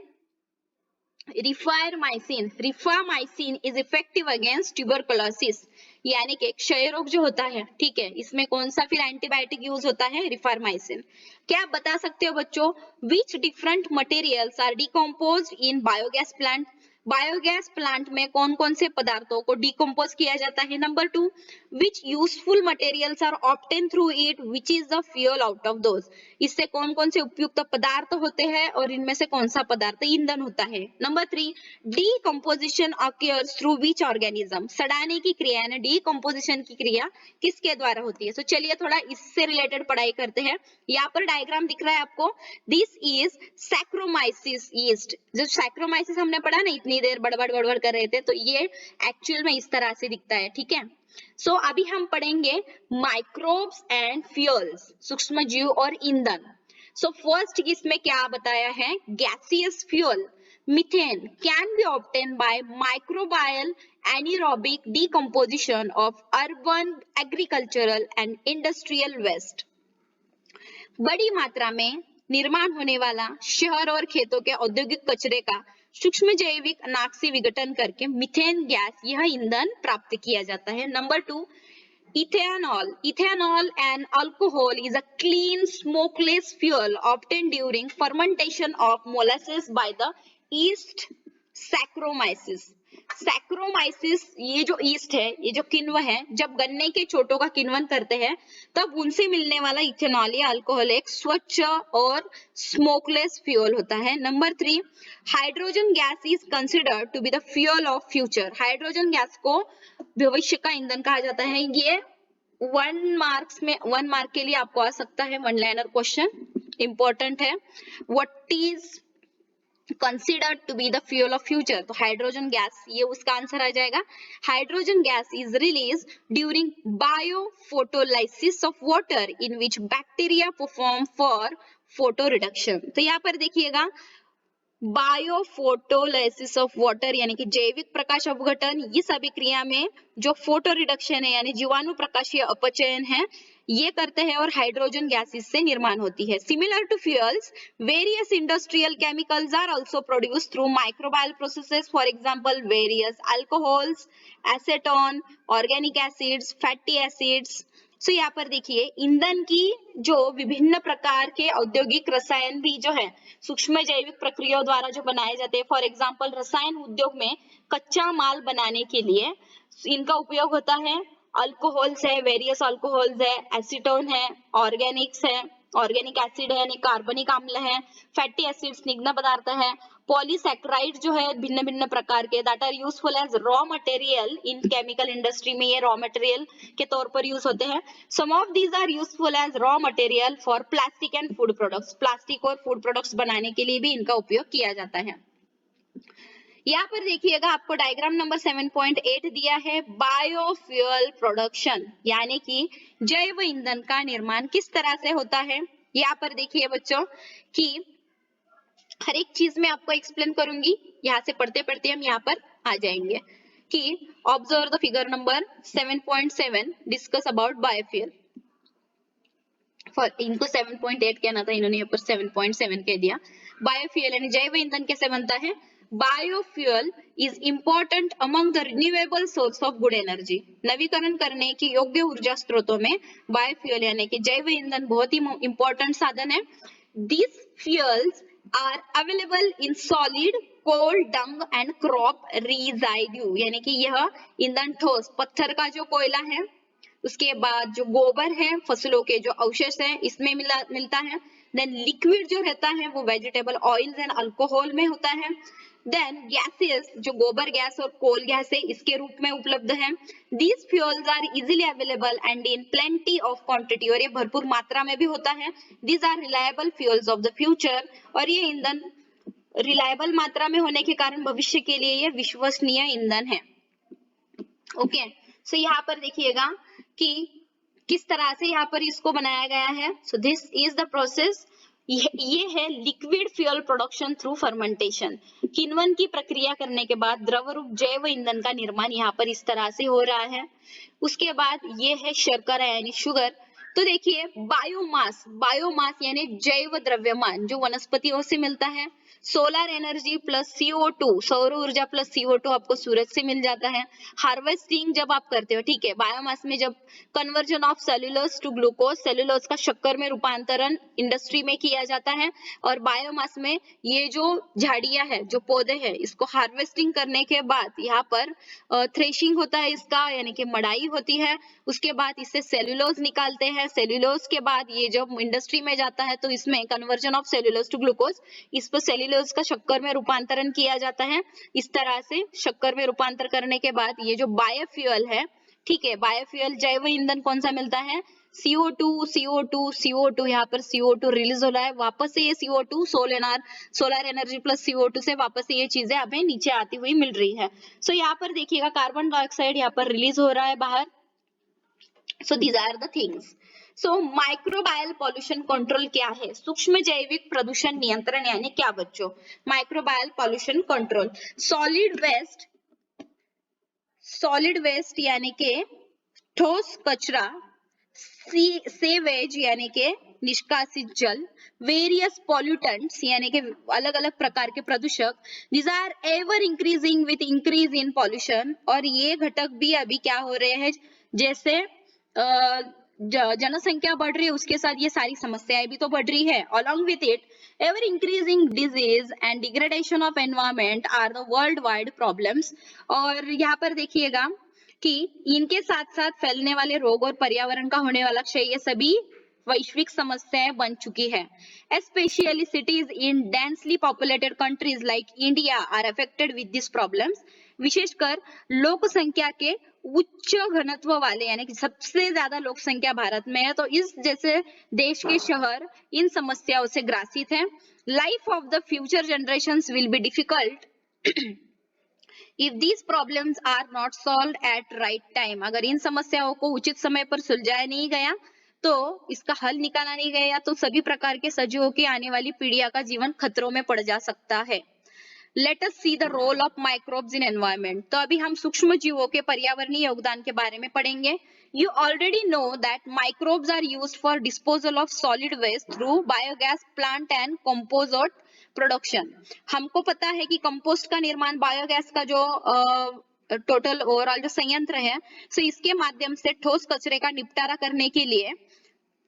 rifamycin, rifamycin is effective against tuberculosis, यानी कि क्षय रोग जो होता है, ठीक है, इसमें कौन सा फिर एंटीबायोटिक यूज होता है, रिफारमाइसिन। क्या आप बता सकते हो बच्चों, which different materials are decomposed in biogas plant, biogas plant में कौन कौन से पदार्थों को डिकम्पोज किया जाता है। Number 2, which useful materials are obtain through it, which is the fuel out of those, इससे कौन कौन से उपयुक्त पदार्थ होते हैं और इनमें से कौन सा पदार्थ ईंधन होता है। Number 3, decomposition occurs through which organism, सड़ाने की क्रिया यानी डीकम्पोजिशन की क्रिया किसके द्वारा होती है। तो चलिए थोड़ा इससे रिलेटेड पढ़ाई करते हैं। यहाँ पर डायग्राम दिख रहा है आपको, दिस इज सैक्रोमाइसिस यीस्ट, जो सैक्रोमाइसिस हमने पढ़ा ना, इतनी देर बड़बड़ कर रहे थे, तो ये एक्चुअल में इस तरह से दिखता है। ठीक है, सो अभी हम पढ़ेंगे माइक्रोब्स एंड फ्यूल्स, सूक्ष्म जीव और ईंधन। सो फर्स्ट इसमें क्या बताया है, gaseous fuel methane can be obtain by microbial anaerobic decomposition of urban agricultural and industrial waste, बड़ी मात्रा में निर्माण होने वाला शहर और खेतों के औद्योगिक कचरे का सूक्ष्म जैविक अनाक्षी विघटन करके मीथेन गैस, यह ईंधन प्राप्त किया जाता है। Number 2, ethanol, ethanol and alcohol is a clean smokeless fuel obtained during fermentation of molasses by the yeast Saccharomyces, saccharomyces, ये जो ईस्ट है, ये जो किण्व है, जब गन्ने के छोटों का किण्वन करते हैं तब उनसे मिलने वाला इथेनॉल या अल्कोहल एक स्वच्छ और स्मोकलेस फ्यूल होता है। Number 3, hydrogen gas is considered to be the fuel of future, hydrogen gas को भविष्य का ईंधन कहा जाता है। ये 1 मार्क के लिए आपको आ सकता है, वन लाइनर क्वेश्चन, इंपॉर्टेंट है। What is considered to be the fuel of future, तो हाइड्रोजन गैस, ये उसका आंसर आ जाएगा। Hydrogen gas is released during biophotolysis of water in which bacteria perform for photoreduction, तो यहाँ पर देखिएगा बायोफोटोलाइसिस ऑफ वाटर यानी कि जैविक प्रकाश अपघटन, इस अभिक्रिया में जो फोटो रिडक्शन है यानी जीवाणु प्रकाशीय अपचयन है, ये करते हैं और हाइड्रोजन गैस इससे निर्माण होती है। Similar to fuels, various industrial chemicals are also produced through microbial processes, for example various alcohols, acetone, organic acids, fatty acids. So यहाँ पर देखिए ईंधन की जो विभिन्न प्रकार के औद्योगिक रसायन भी जो है सूक्ष्म जैविक प्रक्रियाओं द्वारा जो बनाए जाते हैं, फॉर एग्जांपल रसायन उद्योग में कच्चा माल बनाने के लिए इनका उपयोग होता है। अल्कोहल्स है, वेरियस अल्कोहल्स है, एसीटोन है, ऑर्गेनिक्स है, ऑर्गेनिक एसिड है यानी कार्बनिक अम्ल है, फैटी एसिड स्निग्ध पदार्थ है, पॉलीसैकेराइड जो है भिन्न भिन्न प्रकार के, that are useful as raw material in chemical industry में, ये रॉ मटेरियल के तौर पर यूज होते हैं। Some of these are useful as raw material for plastic and food products, plastic और फूड प्रोडक्ट्स बनाने के लिए भी इनका उपयोग किया जाता है। यहाँ पर देखिएगा आपको डायग्राम नंबर 7.8 दिया है, बायोफ्यूल प्रोडक्शन यानी कि जैव ईंधन का निर्माण किस तरह से होता है। यहाँ पर देखिए बच्चों कि हर एक चीज में आपको एक्सप्लेन करूंगी, यहाँ से पढ़ते पढ़ते हम यहाँ पर आ जाएंगे कि observe the figure number 7.7 discuss about biofuel. इनको 7.8 कहना था, इन्होंने यहाँ पर 7.7 कह दिया। बायोफ्यूल यानी जैव ईंधन कैसे बनता है। Biofuel is important among the renewable source of good energy. नवीकरण करने की योग्य ऊर्जा स्रोतों में बायोफ्यूल यानी कि जैव ईंधन बहुत ही इंपॉर्टेंट साधन है। These fuels are available in solid, coal, dung and crop residue यानी कि यह ईंधन ठोस पत्थर का जो कोयला है, उसके बाद जो गोबर है, फसलों के जो अवशेष है, इसमें मिलता है। देन लिक्विड जो रहता है वो वेजिटेबल ऑयल्स एंड अल्कोहल में होता है। देन गैसेस जो गोबर गैस और कोल गैस है इसके रूप में उपलब्ध है। These fuels are easily available and in plenty of quantity और ये भरपूर मात्रा में भी होता है। These are reliable fuels of the future और ये ईंधन रिलायबल मात्रा में होने के कारण भविष्य के लिए ये विश्वसनीय ईंधन है। ओके, सो यहाँ पर देखिएगा कि किस तरह से यहाँ पर इसको बनाया गया है। So this is the process. ये है liquid fuel production through fermentation. किण्वन की प्रक्रिया करने के बाद द्रव रूप जैव ईंधन का निर्माण यहाँ पर इस तरह से हो रहा है। उसके बाद ये है शर्करा यानी शुगर। तो देखिए बायोमास, बायोमास यानी जैव द्रव्यमान जो वनस्पतियों से मिलता है। सोलर एनर्जी प्लस CO2, सौर ऊर्जा प्लस CO2 आपको सूरज से मिल जाता है। हार्वेस्टिंग जब आप करते हो, ठीक है, बायोमास में जब conversion of cellulose to glucose, cellulose का शक्कर में रूपांतरण इंडस्ट्री में किया जाता है। और बायोमास में ये जो झाड़ियां है, जो पौधे हैं, इसको हार्वेस्टिंग करने के बाद यहाँ पर थ्रेशिंग होता है इसका, यानी कि मड़ाई होती है। उसके बाद इससे सेल्यूलोज निकालते हैं। सेल्यूलोज के बाद ये जब इंडस्ट्री में जाता है तो इसमें conversion of cellulose to glucose, इस पर सेल्यूलोज का शक्कर में रूपांतरण किया जाता है। इस तरह से शक्कर में रूपांतर करने के बाद ये जो बायोफ्यूल है, ठीक है, बायोफ्यूल जैव ईंधन कौन सा मिलता है, CO2, CO2, CO2, यहाँ पर CO2 रिलीज हो रहा है, वापस से ये CO2 solar energy plus CO2 से वापस से ये चीजें हमें नीचे आती हुई मिल रही है। सो यहाँ पर देखिएगा कार्बन डाइऑक्साइड यहाँ पर रिलीज हो रहा है बाहर। So these are the things. So microbial pollution control क्या है, सूक्ष्म जैविक प्रदूषण नियंत्रण यानी क्या बच्चों, microbial pollution control. Solid waste यानी के ठोस कचरा, सेवेज यानी के निष्कासित जल, वेरियस पॉल्यूटेंट्स यानी के अलग अलग प्रकार के प्रदूषक, these are ever increasing with increase in pollution और ये घटक भी अभी क्या हो रहे हैं, जैसे जनसंख्या बढ़ रही है उसके साथ ये सारी समस्याएं भी तो बढ़ रही है। Along with it, ever increasing disease and degradation of environment are the worldwide problems। और यहाँ पर देखिएगा कि इनके साथ साथ फैलने वाले रोग और पर्यावरण का होने वाला क्षय, ये सभी वैश्विक समस्याएं बन चुकी है। Especially cities in densely populated countries like India are affected with these problems। विशेषकर लोक संख्या के उच्च घनत्व वाले यानी कि सबसे ज्यादा लोक संख्या भारत में है, तो इस जैसे देश के शहर इन समस्याओं से ग्रासित हैं। Life of the future generations will be difficult if these problems are not solved at right time। अगर इन समस्याओं को उचित समय पर सुलझाया नहीं गया, तो इसका हल निकाला नहीं गया, तो सभी प्रकार के सजीवों की आने वाली पीढ़ियों का जीवन खतरों में पड़ जा सकता है। Let us see the role of microbes in environment। तो अभी हम सूक्ष्म जीवों के पर्यावरणीय योगदान के बारे में पढ़ेंगे। You already know that microbes are used for disposal of solid waste through biogas plant and composite production। हमको पता है कि कंपोस्ट का निर्माण बायोगैस का जो टोटल ओवरऑल जो संयंत्र है, सो इसके माध्यम से ठोस कचरे का निपटारा करने के लिए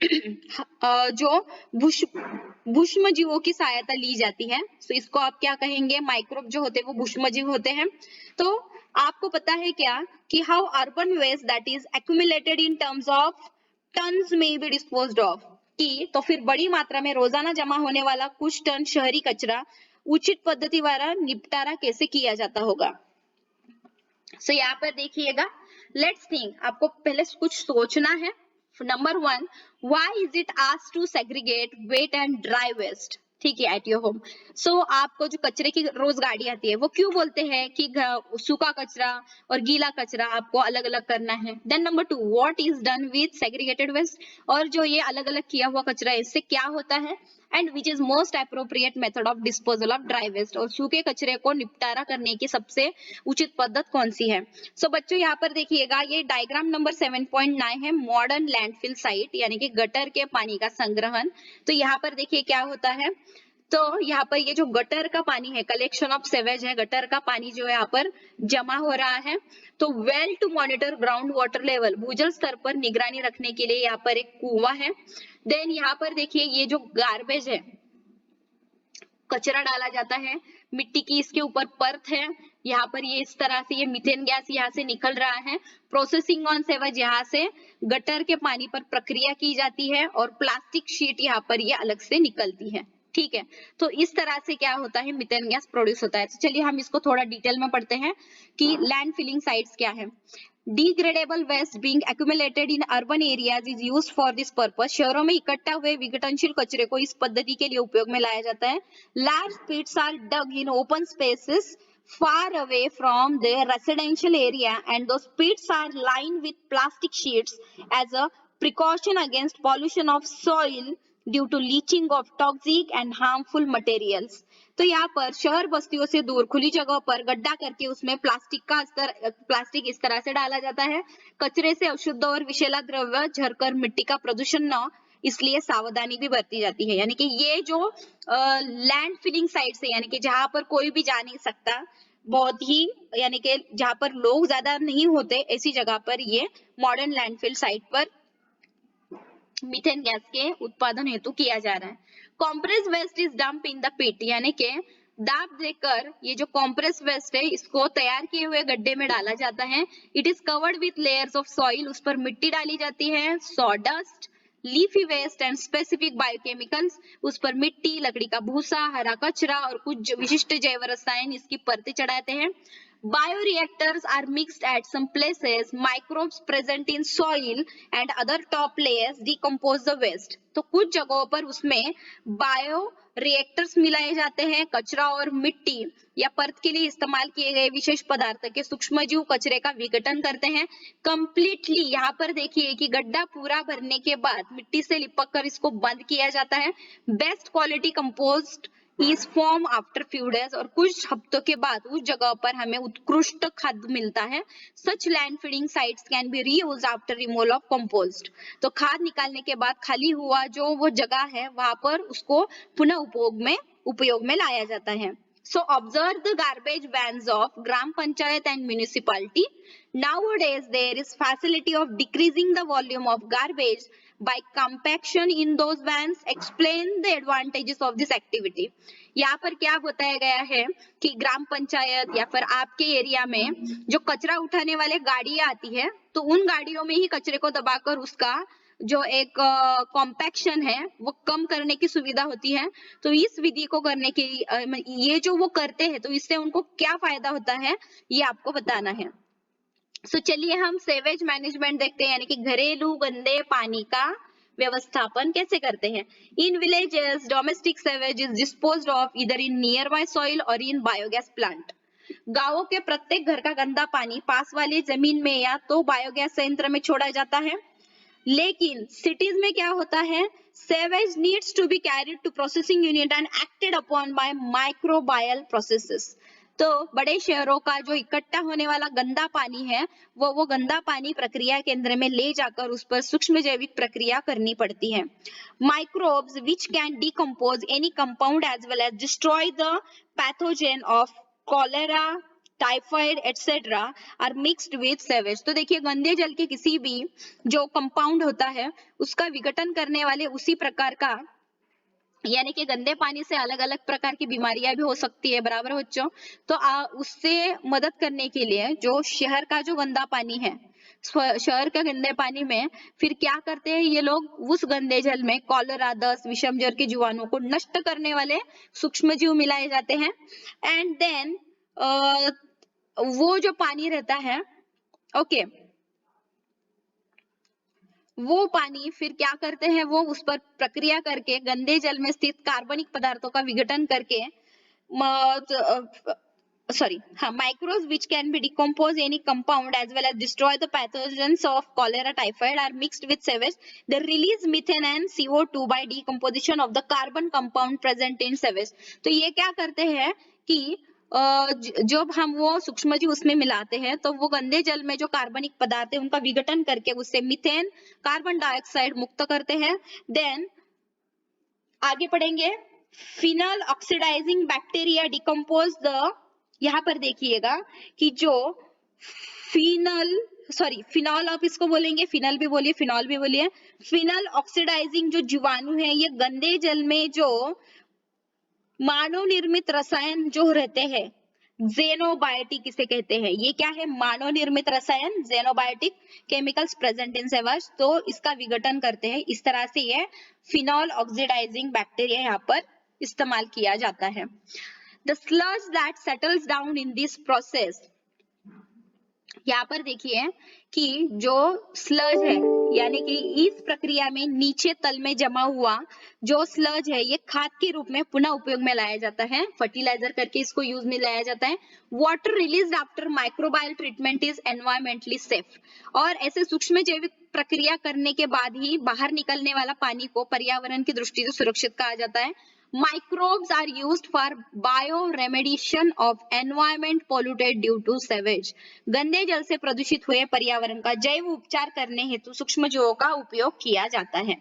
जो भूष्म जीवों की सहायता ली जाती है। तो इसको आप क्या कहेंगे, माइक्रोब जो होते हैं वो भूष्म जीव होते हैं। तो आपको पता है क्या कि how urban waste that is accumulated in terms of tons में बी डिस्पोज्ड ऑफ, कि तो फिर बड़ी मात्रा में रोजाना जमा होने वाला कुछ टन शहरी कचरा उचित पद्धति द्वारा निपटारा कैसे किया जाता होगा। सो यहाँ पर देखिएगा, लेट्स थिंक, आपको पहले कुछ सोचना है। Number 1, why is it asked to segregate wet and dry waste? ठीक है, एट योर होम। सो आपको जो कचरे की रोज गाड़ी आती है वो क्यों बोलते हैं कि सूखा कचरा और गीला कचरा आपको अलग अलग करना है। Then number 2, what is done with segregated waste, और जो ये अलग अलग किया हुआ कचरा है इससे क्या होता है। And which is most appropriate method of disposal of dry waste, और सूखे कचरे को निपटारा करने की सबसे उचित पद्धत कौन सी है। सो बच्चों यहाँ पर देखिएगा, ये डायग्राम नंबर 7.9 है, मॉडर्न लैंडफिल साइट यानी कि गटर के पानी का संग्रहण। तो यहाँ पर देखिए क्या होता है, तो यहाँ पर ये जो गटर का पानी है, कलेक्शन ऑफ सेवेज है, गटर का पानी जो है यहाँ पर जमा हो रहा है। तो well to monitor ground water level, भूजल स्तर पर निगरानी रखने के लिए यहाँ पर एक कुआं है। देन यहाँ पर देखिए ये जो गार्बेज है, कचरा डाला जाता है, मिट्टी की इसके ऊपर परत है, यहाँ पर ये इस तरह से ये मीथेन गैस यहाँ से निकल रहा है। प्रोसेसिंग ऑन सेवेज, यहाँ से गटर के पानी पर प्रक्रिया की जाती है और प्लास्टिक शीट यहाँ पर ये अलग से निकलती है। ठीक है, तो इस तरह से क्या होता है, मीथेन गैस प्रोड्यूस होता है। तो चलिए हम इसको थोड़ा डिटेल में पढ़ते हैं कि लैंड फिलिंग साइट्स क्या है। Degradable waste being accumulated in urban areas is used for this purpose, शहरों में इकट्ठा हुए विघटनशील कचरे को इस पद्धति के लिए उपयोग में लाया जाता है। Large pits are dug in open spaces far away from the residential area and those pits are lined with plastic sheets as a precaution against pollution of soil due to leaching of toxic and harmful materials। तो यहाँ पर शहर बस्तियों से दूर खुली जगह पर गड्ढा करके उसमें प्लास्टिक इस तरह से डाला जाता है, कचरे से अशुद्ध और विषैला द्रव्य झरकर मिट्टी का प्रदूषण न, इसलिए सावधानी भी बरती जाती है। यानी कि ये जो लैंड फिलिंग साइट है, यानी कि जहां पर कोई भी जा नहीं सकता, बहुत ही यानी कि जहां पर लोग ज्यादा नहीं होते, ऐसी जगह पर ये मॉडर्न लैंडफिल साइट पर मीथेन गैस के उत्पादन हेतु किया जा रहा है। Compress waste is dump in the pit, यानी कि दाब देकर ये जो कॉम्प्रेस वेस्ट है इसको तैयार किए हुए गड्ढे में डाला जाता है। It is covered with layers of soil, उस पर मिट्टी डाली जाती है, sawdust, leafy waste and specific biochemicals, उस पर मिट्टी, लकड़ी का भूसा, हरा कचरा और कुछ विशिष्ट जैव रसायन इसकी परतें चढ़ाते हैं। Bioreactors are mixed at some places, microbes present in soil and other top layers decompose the waste। तो कुछ जगहों पर उसमें बायो रिएक्टर्स मिलाए जाते हैं, कचरा और मिट्टी या परत के लिए इस्तेमाल किए गए विशेष पदार्थ के सूक्ष्मजीव कचरे का विघटन करते हैं। कंप्लीटली यहाँ पर देखिए कि गड्ढा पूरा भरने के बाद मिट्टी से लिपक कर इसको बंद किया जाता है। Best quality compost is form after few days, और कुछ हफ्तों के बाद उस जगह पर हमें उत्कृष्ट खाद्य मिलता है। Such land feeding sites can be reused after removal of compost, तो खाद निकालने के बाद खाली हुआ जो वो जगह है वहां पर उसको पुनः उपयोग में लाया जाता है। So observe the garbage vans of Gram Panchayat and municipality. Nowadays there is facility of decreasing the volume of garbage by compaction in those vans. Explain the advantages of this activity. यहाँ पर क्या बताया गया है कि ग्राम पंचायत या फिर आपके एरिया में जो कचरा उठाने वाले गाड़ियां आती है, तो उन गाड़ियों में ही कचरे को दबाकर उसका जो एक कॉम्पैक्शन है वो कम करने की सुविधा होती है। तो इस विधि को करने के ये जो वो करते हैं तो इससे उनको क्या फायदा होता है ये आपको बताना है। सो चलिए हम सेवेज मैनेजमेंट देखते हैं, यानी कि घरेलू गंदे पानी का व्यवस्थापन कैसे करते हैं। In villages domestic sewage is disposed of either in near soil और इन बायोगैस प्लांट। गांवों के प्रत्येक घर का गंदा पानी पास वाली जमीन में या तो बायोगैस संयंत्र में छोड़ा जाता है, लेकिन सिटीज में क्या होता है, sewage needs to be carried to processing unit and acted upon by microbial processes. तो बड़े शहरों का जो इकट्ठा होने वाला गंदा पानी है वो गंदा पानी प्रक्रिया केंद्र में ले जाकर उस पर सूक्ष्म जैविक प्रक्रिया करनी पड़ती है। Microbes which can decompose any compound as well as destroy the pathogen of cholera, typhoid etcetera are mixed with sewage. तो देखिए गंदे जल के किसी भी जो कंपाउंड होता है उसका विघटन करने वाले उसी प्रकार का, यानी कि गंदे पानी से अलग अलग प्रकार की बीमारियां भी हो सकती है, बराबर बच्चों। तो उससे मदद करने के लिए जो शहर का जो गंदा पानी है, शहर के गंदे पानी में फिर क्या करते हैं ये लोग, उस गंदे जल में कॉलरा, दस्त, विषम ज्वर के जीवाणुओं को नष्ट करने वाले सूक्ष्मजीव मिलाए जाते हैं। एंड देन वो जो पानी रहता है, ओके, वो पानी फिर क्या करते हैं, वो उस पर प्रक्रिया करके गंदे जल में स्थित कार्बनिक पदार्थों का विघटन करके microbes which can be decompose any compound as well as destroy the pathogens of cholera typhoid are mixed with sewage. They release methane and CO2 by decomposition of the carbon compound present in sewage. तो ये क्या करते हैं कि जब हम वो सूक्ष्मजीव उसमें मिलाते हैं तो वो गंदे जल में जो कार्बनिक पदार्थ है उनका विघटन करके उससे मीथेन कार्बन डाइऑक्साइड मुक्त करते हैं। देन आगे पढ़ेंगे, phenol oxidizing bacteria decompose the, यहाँ पर देखिएगा कि जो फिनॉल आप इसको बोलेंगे, फिनल भी बोलिए, फिनॉल भी बोलिए। फिनल ऑक्सीडाइजिंग जो जीवाणु है ये गंदे जल में जो मानव निर्मित रसायन जो रहते हैं, जेनोबायोटिक इसे कहते हैं। ये क्या है, मानव निर्मित रसायन, जेनोबायोटिक केमिकल्स प्रेजेंट इन सेवर्स, तो इसका विघटन करते हैं। इस तरह से ये फिनॉल ऑक्सीडाइजिंग बैक्टीरिया यहाँ पर इस्तेमाल किया जाता है। The sludge that settles down in this process, यहाँ पर देखिए कि जो स्लज है यानी कि इस प्रक्रिया में नीचे तल में जमा हुआ जो स्लज है ये खाद के रूप में पुनः उपयोग में लाया जाता है, फर्टिलाइजर करके इसको यूज में लाया जाता है। Water released after microbial treatment is environmentally safe, और ऐसे सूक्ष्म जैविक प्रक्रिया करने के बाद ही बाहर निकलने वाला पानी को पर्यावरण की दृष्टि से सुरक्षित कहा जाता है। Microbes are used for bioremediation of environment polluted due to sewage. गंदे जल से प्रदूषित हुए पर्यावरण का जैव उपचार करने हेतु सूक्ष्मजीवों का उपयोग किया जाता है।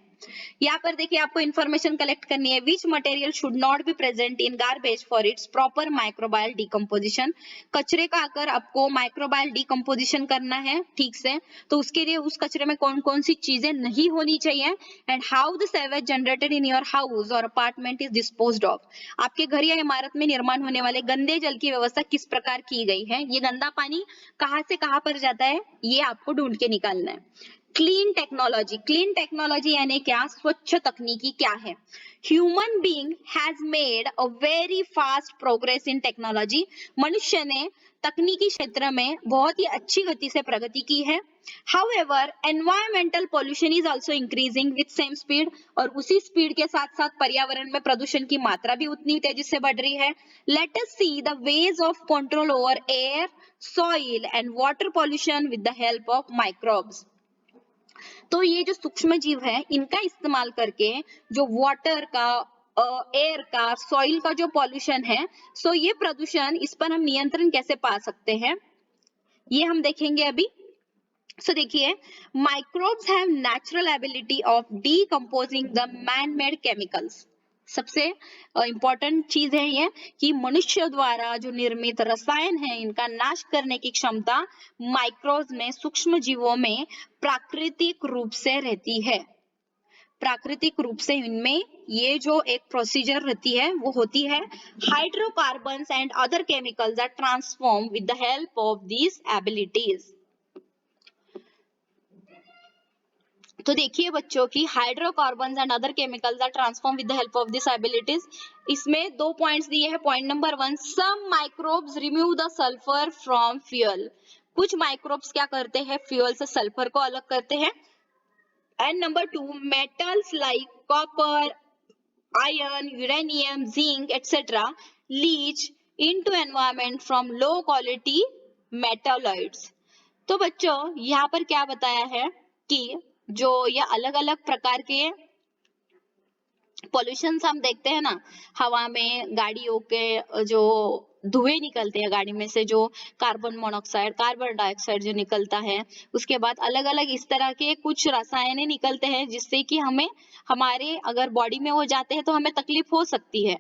यहाँ पर देखिए आपको इंफॉर्मेशन कलेक्ट करनी है। Which material should not be present in garbage for its proper microbial decomposition? कचरे का अगर आपको माइक्रोबायल डिकम्पोजिशन करना है ठीक से, तो उसके लिए उस कचरे में कौन कौन सी चीजें नहीं होनी चाहिए। And how the sewage generated in your house और अपार्टमेंट इज डिस्पोज्ड ऑफ, आपके घर या इमारत में निर्माण होने वाले गंदे जल की व्यवस्था किस प्रकार की गई है। ये गंदा पानी कहाँ से कहाँ पर जाता है ये आपको ढूंढ के निकालना है। क्लीन टेक्नोलॉजी, क्लीन टेक्नोलॉजी यानी क्या, स्वच्छ तकनीकी क्या है। Human being has made a very fast progress in technology, मनुष्य ने तकनीकी क्षेत्र में बहुत ही अच्छी गति से प्रगति की है। However, environmental pollution is also increasing with same speed, और उसी स्पीड के साथ साथ पर्यावरण में प्रदूषण की मात्रा भी उतनी तेजी से बढ़ रही है। Let us see the ways of control over air, soil and water pollution with the help of microbes. तो ये जो सूक्ष्म जीव है इनका इस्तेमाल करके जो वाटर का, एयर का, सॉइल का जो पॉल्यूशन है, सो ये प्रदूषण, इस पर हम नियंत्रण कैसे पा सकते हैं ये हम देखेंगे अभी। So देखिए, microbes have natural ability of decomposing the man-made chemicals. सबसे इम्पोर्टेंट चीज है ये कि मनुष्य द्वारा जो निर्मित रसायन है इनका नाश करने की क्षमता माइक्रोब्स में, सूक्ष्म जीवों में प्राकृतिक रूप से रहती है। प्राकृतिक रूप से इनमें ये जो एक प्रोसीजर रहती है वो होती है। Hydrocarbons and other chemicals are transform with the help of these abilities. तो देखिए बच्चों की hydrocarbons and other chemicals are transform with the help of this abilities. इसमें दो पॉइंट्स दिए हैं। Point number 1, some microbes remove the sulphur from fuel, कुछ microbes क्या करते हैं, फ्यूल से सल्फर को अलग करते हैं। And number 2, metals like copper, iron, uranium, zinc etcetera leach into environment from low quality metalloids. तो बच्चों यहाँ पर क्या बताया है कि जो ये अलग अलग प्रकार के पॉल्यूशन हम देखते हैं ना, हवा में गाड़ियों के जो धुएं निकलते हैं गाड़ी में से, जो कार्बन मोनोऑक्साइड, कार्बन डाइऑक्साइड जो निकलता है, उसके बाद अलग अलग इस तरह के कुछ रसायन निकलते हैं जिससे कि हमें, हमारे अगर बॉडी में वो जाते हैं तो हमें तकलीफ हो सकती है।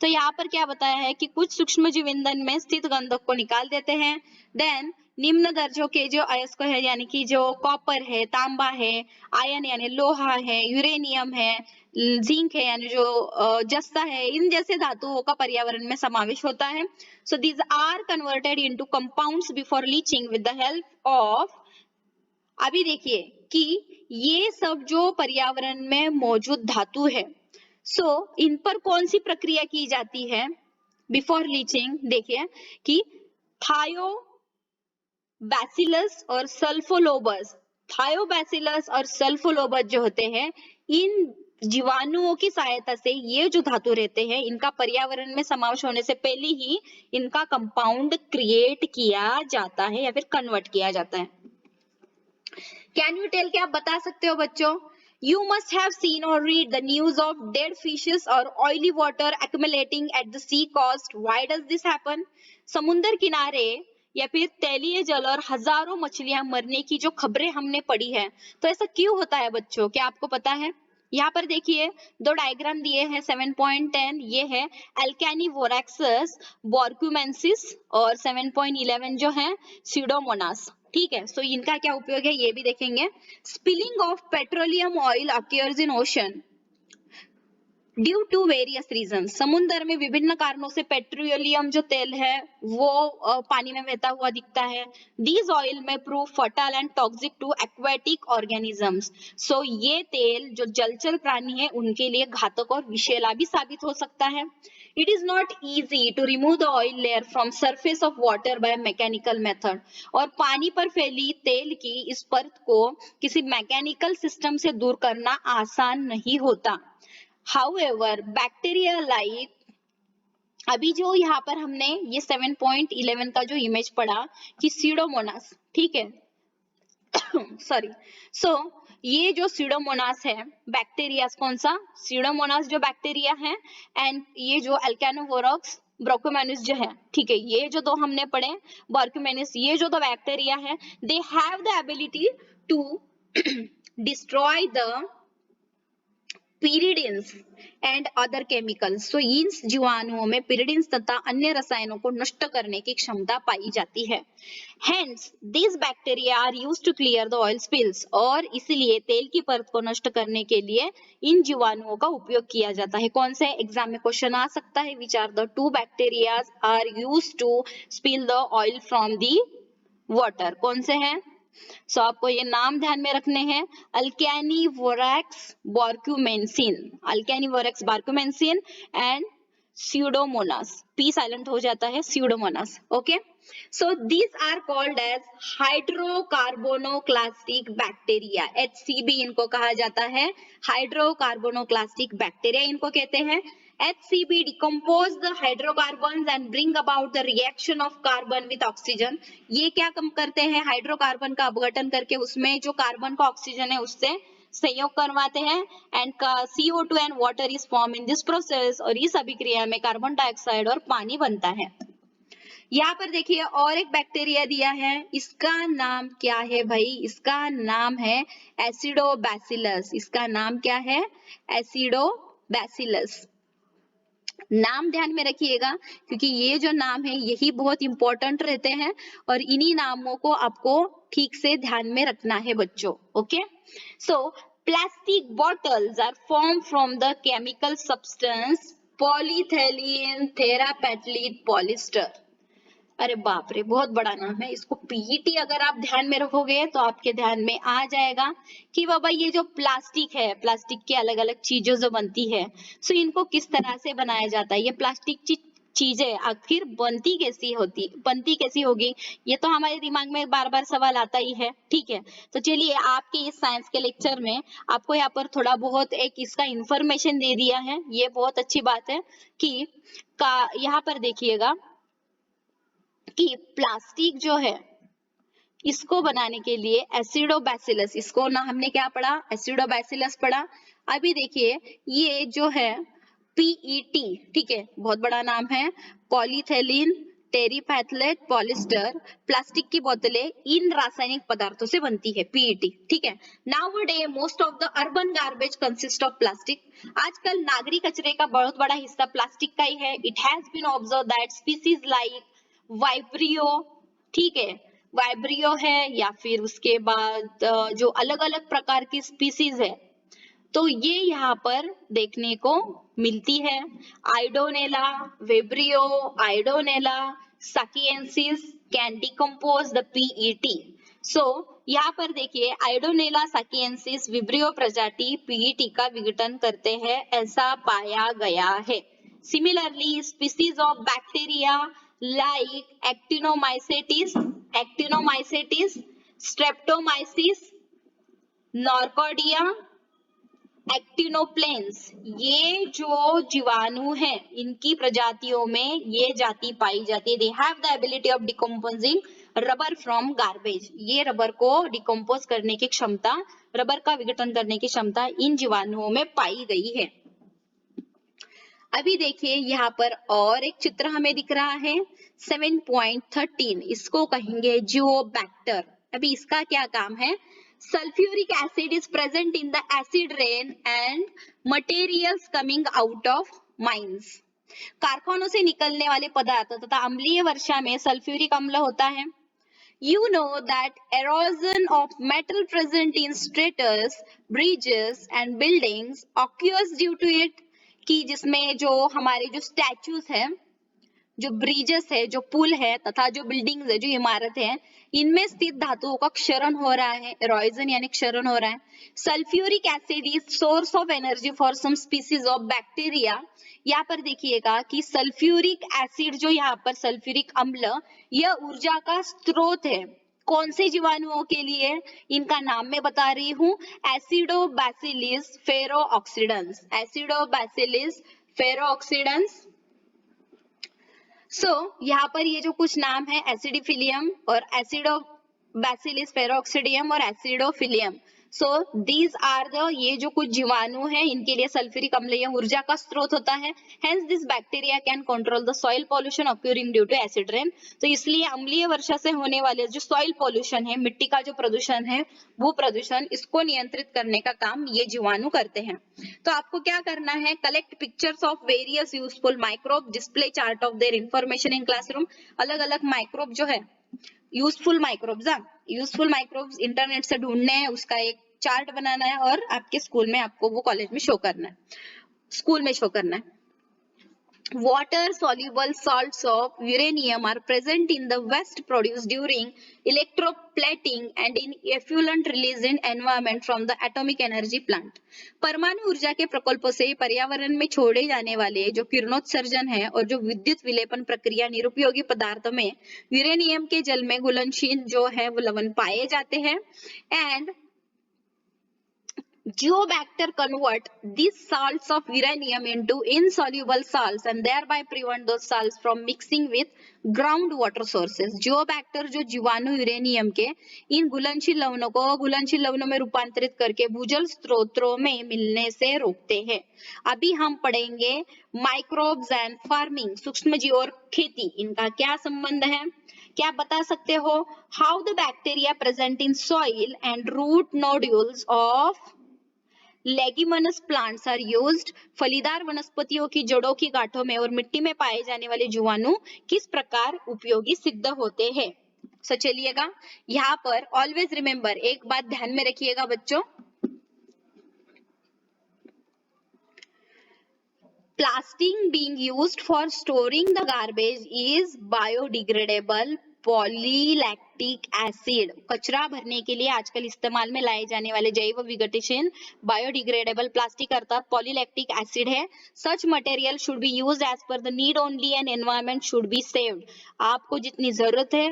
तो यहाँ पर क्या बताया है कि कुछ सूक्ष्मजीव ईंधन में स्थित गंधक को निकाल देते हैं। देन निम्न दर्जों के जो अयस्क है यानी कि जो कॉपर है, तांबा है, आयन यानी लोहा है, यूरेनियम है, जिंक है यानी जो जस्ता है, इन जैसे धातुओं का पर्यावरण में समावेश होता है। So these are converted into compounds before leaching with the help of, अभी देखिए कि ये सब जो पर्यावरण में मौजूद धातु है, सो इन पर कौन सी प्रक्रिया की जाती है बिफोर लीचिंग। देखिए कि थायो बैसिलस और सल्फोलोबस, थायोबैसिलस और सल्फोलोबस जो होते हैं, इन जीवाणुओं की सहायता से ये जो धातु रहते हैं, इनका पर्यावरण में समावेश होने से पहले ही इनका कंपाउंड क्रिएट किया जाता है या फिर कन्वर्ट किया जाता है। कैन यू टेल, क्या आप बता सकते हो बच्चों? You must have seen or read the news of dead fishes or oily water accumulating at the sea coast. Why does this happen? समुद्र किनारे या फिर तैलीय जल और हजारों मछलियां मरने की जो खबरें हमने पढ़ी है, तो ऐसा क्यों होता है बच्चों, क्या आपको पता है? यहाँ पर देखिए दो डायग्राम दिए हैं 7.10, ये है एल्केनिवोरैक्सस बोर्क्यूमेंसिस और 7.11 जो है सीडोमोनास। ठीक है, सो इनका क्या उपयोग है ये भी देखेंगे। Spilling of petroleum oil occurs in ocean due to various reason. समुद्र में विभिन्न कारणों से पेट्रोलियम जो तेल है वो पानी में बहता हुआ दिखता है। These oil may prove fertile and toxic to aquatic organisms. So ये तेल जो जलचर प्राणी है उनके लिए घातक और विषैला भी साबित हो सकता है। It is not easy to remove the oil layer from surface of water by mechanical method। और पानी पर फैली तेल की इस परत को किसी मैकेनिकल सिस्टम से दूर करना आसान नहीं होता। However, bacteria like, अभी जो यहाँ पर हमने ये 7.11 का जो इमेज पढ़ा कि सीडोमोनास, ठीक है सॉरी, सो ये जो सीडोमोनास है बैक्टीरिया, कौन सा सीडोमोनास जो बैक्टीरिया है, एंड ये जो एल्केनोवोरॉक्स ब्रोकोमेनिस जो है, ठीक है, ये जो दो हमने पढ़े बोर्क्यूमेनिस, ये जो दो बैक्टीरिया है, they have the ability to destroy the pyridines and other chemicals। so इन जीवाणुओं में pyridines तथा अन्य रसायनों को नष्ट करने की क्षमता पाई जाती है। Hence these bacteria are used to clear the oil spills। और इसलिए तेल की परत को नष्ट करने के लिए इन जीवाणुओं का उपयोग किया जाता है। कौन से एग्जाम में क्वेश्चन आ सकता है, which are the two bacteria are used to spill the oil from the water। कौन से हैं? सो आपको ये नाम ध्यान में रखने हैं, Alcanivorax borkumensis, Alcanivorax borkumensis and Pseudomonas, P silent हो जाता है, Pseudomonas. Okay, so these are called as hydrocarbonoclastic bacteria, HCB इनको कहा जाता है, हाइड्रोकार्बोनोक्लास्टिक बैक्टीरिया इनको कहते हैं। HCB decompose the hydrocarbons and bring about the reaction of carbon with oxygen। ये क्या कम करते हैं, हाइड्रोकार्बन का अपघटन करके उसमें जो कार्बन का ऑक्सीजन है उससे संयोग करवाते हैं, and CO2 and water is form in this process. और इस अभिक्रिया में कार्बन डाइऑक्साइड और पानी बनता है। यहाँ पर देखिए और एक बैक्टीरिया दिया है, इसका नाम क्या है भाई, इसका नाम है एसिडोबैसिलस। इसका नाम क्या है, एसिडोबैसिलस। नाम ध्यान में रखिएगा क्योंकि ये जो नाम है यही बहुत इंपॉर्टेंट रहते हैं और इन्हीं नामों को आपको ठीक से ध्यान में रखना है बच्चों। Okay, so plastic bottles are form from the chemical substance polyethylene terephthalate polyester. अरे बाप रे, बहुत बड़ा नाम है, इसको पीईटी अगर आप ध्यान में रखोगे तो आपके ध्यान में आ जाएगा कि बाबा ये जो प्लास्टिक है, प्लास्टिक की अलग अलग चीजें जो बनती है, सो इनको किस तरह से बनाया जाता है, ये प्लास्टिक चीजें आखिर बनती कैसी होगी, ये तो हमारे दिमाग में बार बार सवाल आता ही है। ठीक है, तो चलिए आपके इस साइंस के लेक्चर में आपको यहाँ पर थोड़ा बहुत एक इसका इंफॉर्मेशन दे दिया है, ये बहुत अच्छी बात है कि यहाँ पर देखिएगा कि प्लास्टिक जो है इसको बनाने के लिए एसिडोबैसिलस, इसको ना हमने क्या पढ़ा, एसिडोबैसिलस पढ़ा। अभी देखिए ये जो है पीईटी, ठीक है, बहुत बड़ा नाम है, पॉलीथेलीन टेरिपैथलेट पॉलिस्टर, प्लास्टिक की बोतलें इन रासायनिक पदार्थों से बनती है, पीईटी। ठीक है, nowadays most of the urban garbage consist of plastic. आजकल नागरिक कचरे का बहुत बड़ा हिस्सा प्लास्टिक का ही है। It has been observe that species like vibrio, ठीक है, वाइब्रियो है या फिर उसके बाद जो अलग अलग प्रकार की स्पीसीज है तो ये यहाँ पर देखने को मिलती है। आइडोनेला, वेब्रियो, आइडोनेला साकिएंसिस कैन डिकम्पोज द पीईटी। सो यहाँ पर देखिए आइडोनेला साकिएंसिस विब्रियो प्रजाति पीईटी का विघटन करते हैं, ऐसा पाया गया है। Similarly species of bacteria like actinomycetes, streptomyces नॉर्कोडिया एक्टिनोप्लेन्स, ये जो जीवाणु हैं इनकी प्रजातियों में ये जाति पाई जाती है। They have the ability of decomposing rubber from garbage, ये रबर को डिकम्पोज करने की क्षमता, रबर का विघटन करने की क्षमता इन जीवाणुओं में पाई गई है। अभी देखिए यहाँ पर और एक चित्र हमें दिख रहा है 7.13, इसको कहेंगे जियोबैक्टर। अभी इसका क्या काम है? Sulphuric acid is present in the acid rain and materials coming out of mines. कारखानों से निकलने वाले पदार्थ तथा अम्लीय वर्षा में सल्फ्यूरिक अम्ल होता है। You know that erosion of metal present in stratus, bridges and buildings occurs due to it, कि जिसमें जो हमारे जो स्टैचूज है, जो ब्रिजेस है, जो पुल है तथा जो बिल्डिंग्स है, जो इमारत है, इनमें स्थित धातुओं का क्षरण हो रहा है, एरोजन यानी क्षरण हो रहा है। Sulphuric acid is source of energy for some species of bacteria. यहाँ पर देखिएगा कि सल्फ्यूरिक एसिड, जो यहाँ पर सल्फ्यूरिक अम्ल, यह ऊर्जा का स्रोत है। कौन से जीवाणुओं के लिए? इनका नाम मैं बता रही हूँ, एसिडोबैसिलिस फेरोऑक्सीडेंस, एसिडोबैसिलिस फेरोऑक्सीडेंस। यहाँ पर ये जो कुछ नाम है, एसिडिफिलियम और एसिडोबैसिलिस फेरोऑक्सीडियम और एसिडोफिलियम। दीज आर द, ये जो कुछ जीवाणु है इनके लिए सल्फ्यूरिक अम्ल यह ऊर्जा का स्रोत होता है। Hence this bacteria can control the soil pollution occurring due to acid rain. तो इसलिए अम्लीय वर्षा से होने वाले जो सॉइल पॉल्यूशन है, मिट्टी का जो प्रदूषण है, भू प्रदूषण, इसको नियंत्रित करने का काम ये जीवाणु करते हैं। तो आपको क्या करना है? Collect pictures of various useful microbe, display chart of their information in classroom. अलग अलग माइक्रोब जो है, यूजफुल माइक्रोब्स इंटरनेट से ढूंढने हैं, उसका एक चार्ट बनाना है और आपके स्कूल में, आपको वो कॉलेज में शो करना है, स्कूल में शो करना है। Water soluble salts of uranium are present in the waste produced during electroplating and in effluent released in environment from the atomic energy plant. परमाणु ऊर्जा के प्रकल्पों से पर्यावरण में छोड़े जाने वाले जो किरणोत्सर्जन है और जो विद्युत विलेपन प्रक्रिया निरुपयोगी पदार्थों में यूरेनियम के जल में घुलनशील जो है वो लवण पाए जाते हैं। And Geobacter convert these salts of uranium into insoluble salts and thereby prevent those salts from mixing with groundwater sources. Geobacter जो जीवाणु यूरेनियम के इन घुलनशील लवणों को घुलनशील लवणों में रूपांतरित करके भूजल स्रोतों में मिलने से रोकते हैं। अभी हम पढ़ेंगे माइक्रोब्स एंड फार्मिंग, सूक्ष्मजीव और खेती, इनका क्या संबंध है? क्या बता सकते हो? How the bacteria present in soil and root nodules of leguminous plants are used. फलीदार वनस्पतियों की जड़ों की गांठों में और मिट्टी में पाए जाने वाले जीवाणु किस प्रकार उपयोगी सिद्ध होते हैं? सो चलिएगा, यहाँ पर ऑलवेज रिमेम्बर, एक बात ध्यान में रखिएगा बच्चों, plastic being used for storing the garbage is biodegradable polylactic acid. कचरा भरने के लिए आजकल इस्तेमाल में लाए जाने वाले जैव विघटनशील बायोडिग्रेडेबल प्लास्टिक अर्थात पॉलीलैक्टिक एसिड है। Such material should be used as per the need only and environment should be saved. आपको जितनी जरूरत है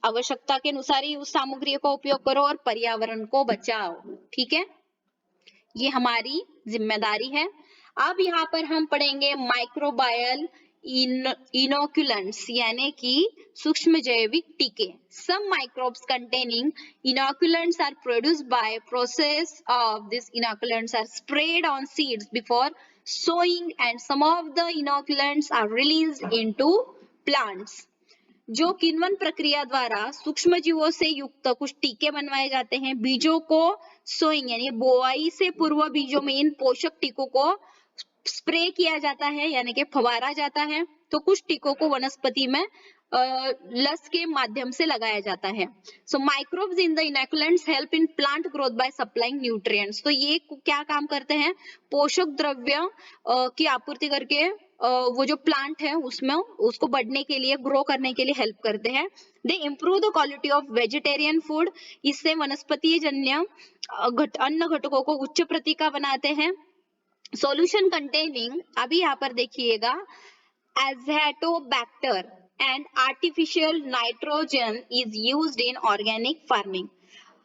आवश्यकता के अनुसार ही उस सामग्री का उपयोग करो और पर्यावरण को बचाओ, ठीक है? ये हमारी जिम्मेदारी है। अब यहाँ पर हम पढ़ेंगे माइक्रोबायल इनोकुलेंट्स यानी कि सूक्ष्म जैविक टीके। Some microbes containing inoculants are produced by process of these inoculants are sprayed on seeds before sowing and some of the inoculants are released into plants. जो किण्वन प्रक्रिया द्वारा सूक्ष्म जीवों से युक्त कुछ टीके बनवाए जाते हैं। बीजों को सोइंग यानी बोआई से पूर्व बीजों में इन पोषक टीकों को स्प्रे किया जाता है यानी कि फवारा जाता है। तो कुछ टीकों को वनस्पति में लस के माध्यम से लगाया जाता है। So microbes in the inoculants help in plant growth by supplying nutrients. तो ये क्या काम करते हैं? पोषक द्रव्य की आपूर्ति करके वो जो प्लांट है उसमें उसको बढ़ने के लिए, ग्रो करने के लिए हेल्प करते हैं। दे improve the quality of vegetarian food. इससे वनस्पतीय जन्य अन्न घटकों को उच्च प्रति का बनाते हैं। सॉल्यूशन कंटेनिंग, अभी यहाँ पर देखिएगा, Azotobacter and artificial nitrogen is used in organic farming.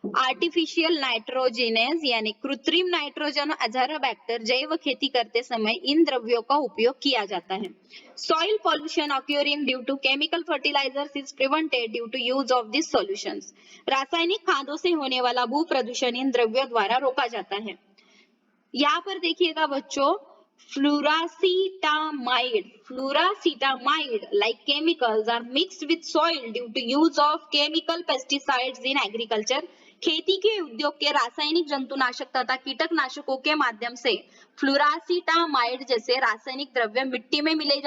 Artificial nitrogenase यानी कृत्रिम नाइट्रोजन अज़ारबैक्टर जैव खेती करते समय इन द्रव्यों का उपयोग किया जाता है। Soil pollution occurring due to chemical fertilisers is prevented due to use of this solutions. रासायनिक खादों से होने वाला भू प्रदूषण इन द्रव्यों द्वारा रोका जाता है। यहाँ पर देखिएगा बच्चों, fluracetamide like chemicals are mixed with soil due to use of chemical pesticides in agriculture। खेती के उद्योग के रासायनिक जंतुनाशक तथा कीटकनाशकों के माध्यम से फ्लोरासीटामाइड जैसे रासायनिक द्रव्य मिट्टी में मिलाए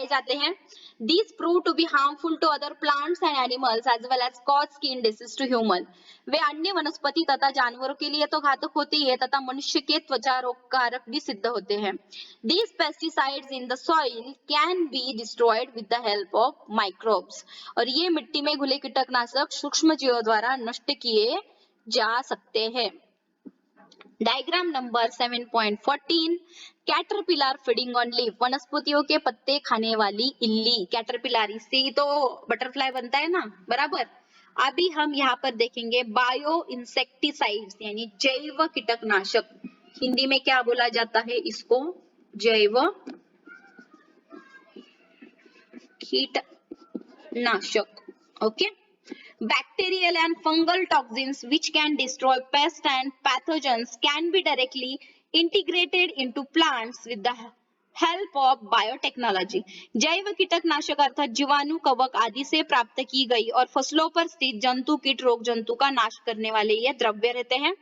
जाते हैं। These prove to be harmful to other plants and animals as well as cause skin disease to human। वे अन्य वनस्पति तथा जानवरों के लिए तो घातक होते ही है तथा मनुष्य के त्वचा रोग कारक भी सिद्ध होते हैं। These pesticides in the soil can be destroyed with the help of microbes। और ये मिट्टी में घुले कीटकनाशक सूक्ष्म जीवों द्वारा नष्ट किए जा सकते हैं। Diagram number 7.14 caterpillar feeding on leaf. वनस्पतियों के पत्ते खाने वाली इल्ली, कैटरपिलर, इससे ही तो बटरफ्लाई बनता है ना, बराबर। अभी हम यहाँ पर देखेंगे बायो इंसेक्टिसाइड्स यानी जैव कीटकनाशक। हिंदी में क्या बोला जाता है इसको? जैव कीटनाशक। Okay. Bacterial and fungal toxins which can destroy pests and pathogens can be directly integrated into plants with the help of biotechnology। जैव कीटकनाशक अर्थात जीवाणु, कवक आदि से प्राप्त की गई और फसलों पर स्थित जंतु, कीट, रोग जंतु का नाश करने वाले ये द्रव्य रहते हैं।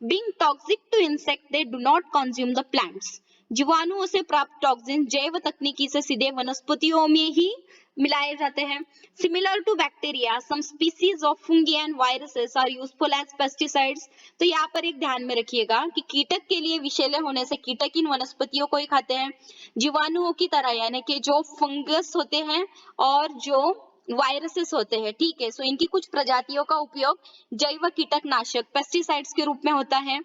Being toxic to insect, they do not consume the plants। जीवाणुओं से प्राप्त टॉक्सिन जैव तकनीकी से सीधे वनस्पतियों में ही मिलाए जाते हैं। Similar to bacteria, some species of fungi and viruses are useful as pesticides. तो यहाँ पर एक ध्यान में रखिएगा कि कीटक के लिए विषैले होने से कीटक इन वनस्पतियों को ही खाते हैं। जीवाणुओं की तरह यानी कि जो फंगस होते हैं और जो वायरसेस होते हैं, ठीक है। सो इनकी कुछ प्रजातियों का उपयोग जैव कीटकनाशक पेस्टिसाइड्स के रूप में होता है।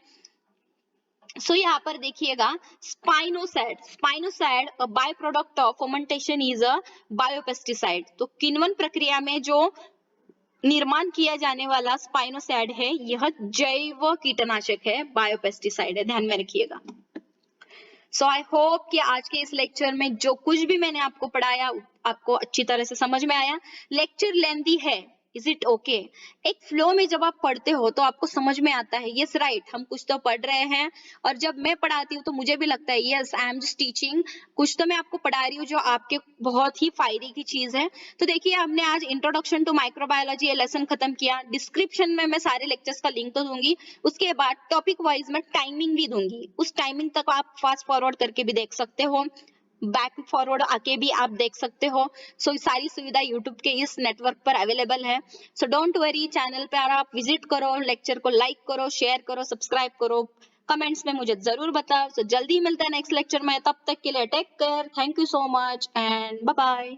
सो यहाँ पर देखिएगा spinosad a by product of fermentation is a biopesticide. तो किण्वन प्रक्रिया में जो निर्माण किया जाने वाला स्पाइनोसाइड है यह जैव कीटनाशक है, बायोपेस्टिसाइड है, ध्यान में रखिएगा। सो आई होप कि आज के इस लेक्चर में जो कुछ भी मैंने आपको पढ़ाया आपको अच्छी तरह से समझ में आया। लेक्चर लेंथी है, इज इट ओके? एक फ्लो में जब आप पढ़ते हो तो आपको समझ में आता है, यस राइट, हम कुछ तो पढ़ रहे हैं। और जब मैं पढ़ाती हूँ तो मुझे भी लगता है yes I am just teaching, कुछ तो मैं आपको पढ़ा रही हूँ जो आपके बहुत ही फायदे की चीज है। तो देखिए हमने आज इंट्रोडक्शन टू माइक्रोबायोलॉजी ये लेसन खत्म किया। डिस्क्रिप्शन में मैं सारे लेक्चर्स का लिंक तो दूंगी, उसके बाद टॉपिक वाइज में टाइमिंग भी दूंगी, उस टाइमिंग तक आप फास्ट फॉरवर्ड करके भी देख सकते हो, बैक फॉरवर्ड आके भी आप देख सकते हो। सो सारी सुविधा यूट्यूब के इस नेटवर्क पर अवेलेबल है। सो डोंट वरी, चैनल पर आप विजिट करो, लेक्चर को लाइक करो, शेयर करो, सब्सक्राइब करो, कमेंट्स में मुझे जरूर बताओ। सो जल्दी मिलता है नेक्स्ट लेक्चर में, तब तक के लिए take care, thank you so much and bye bye.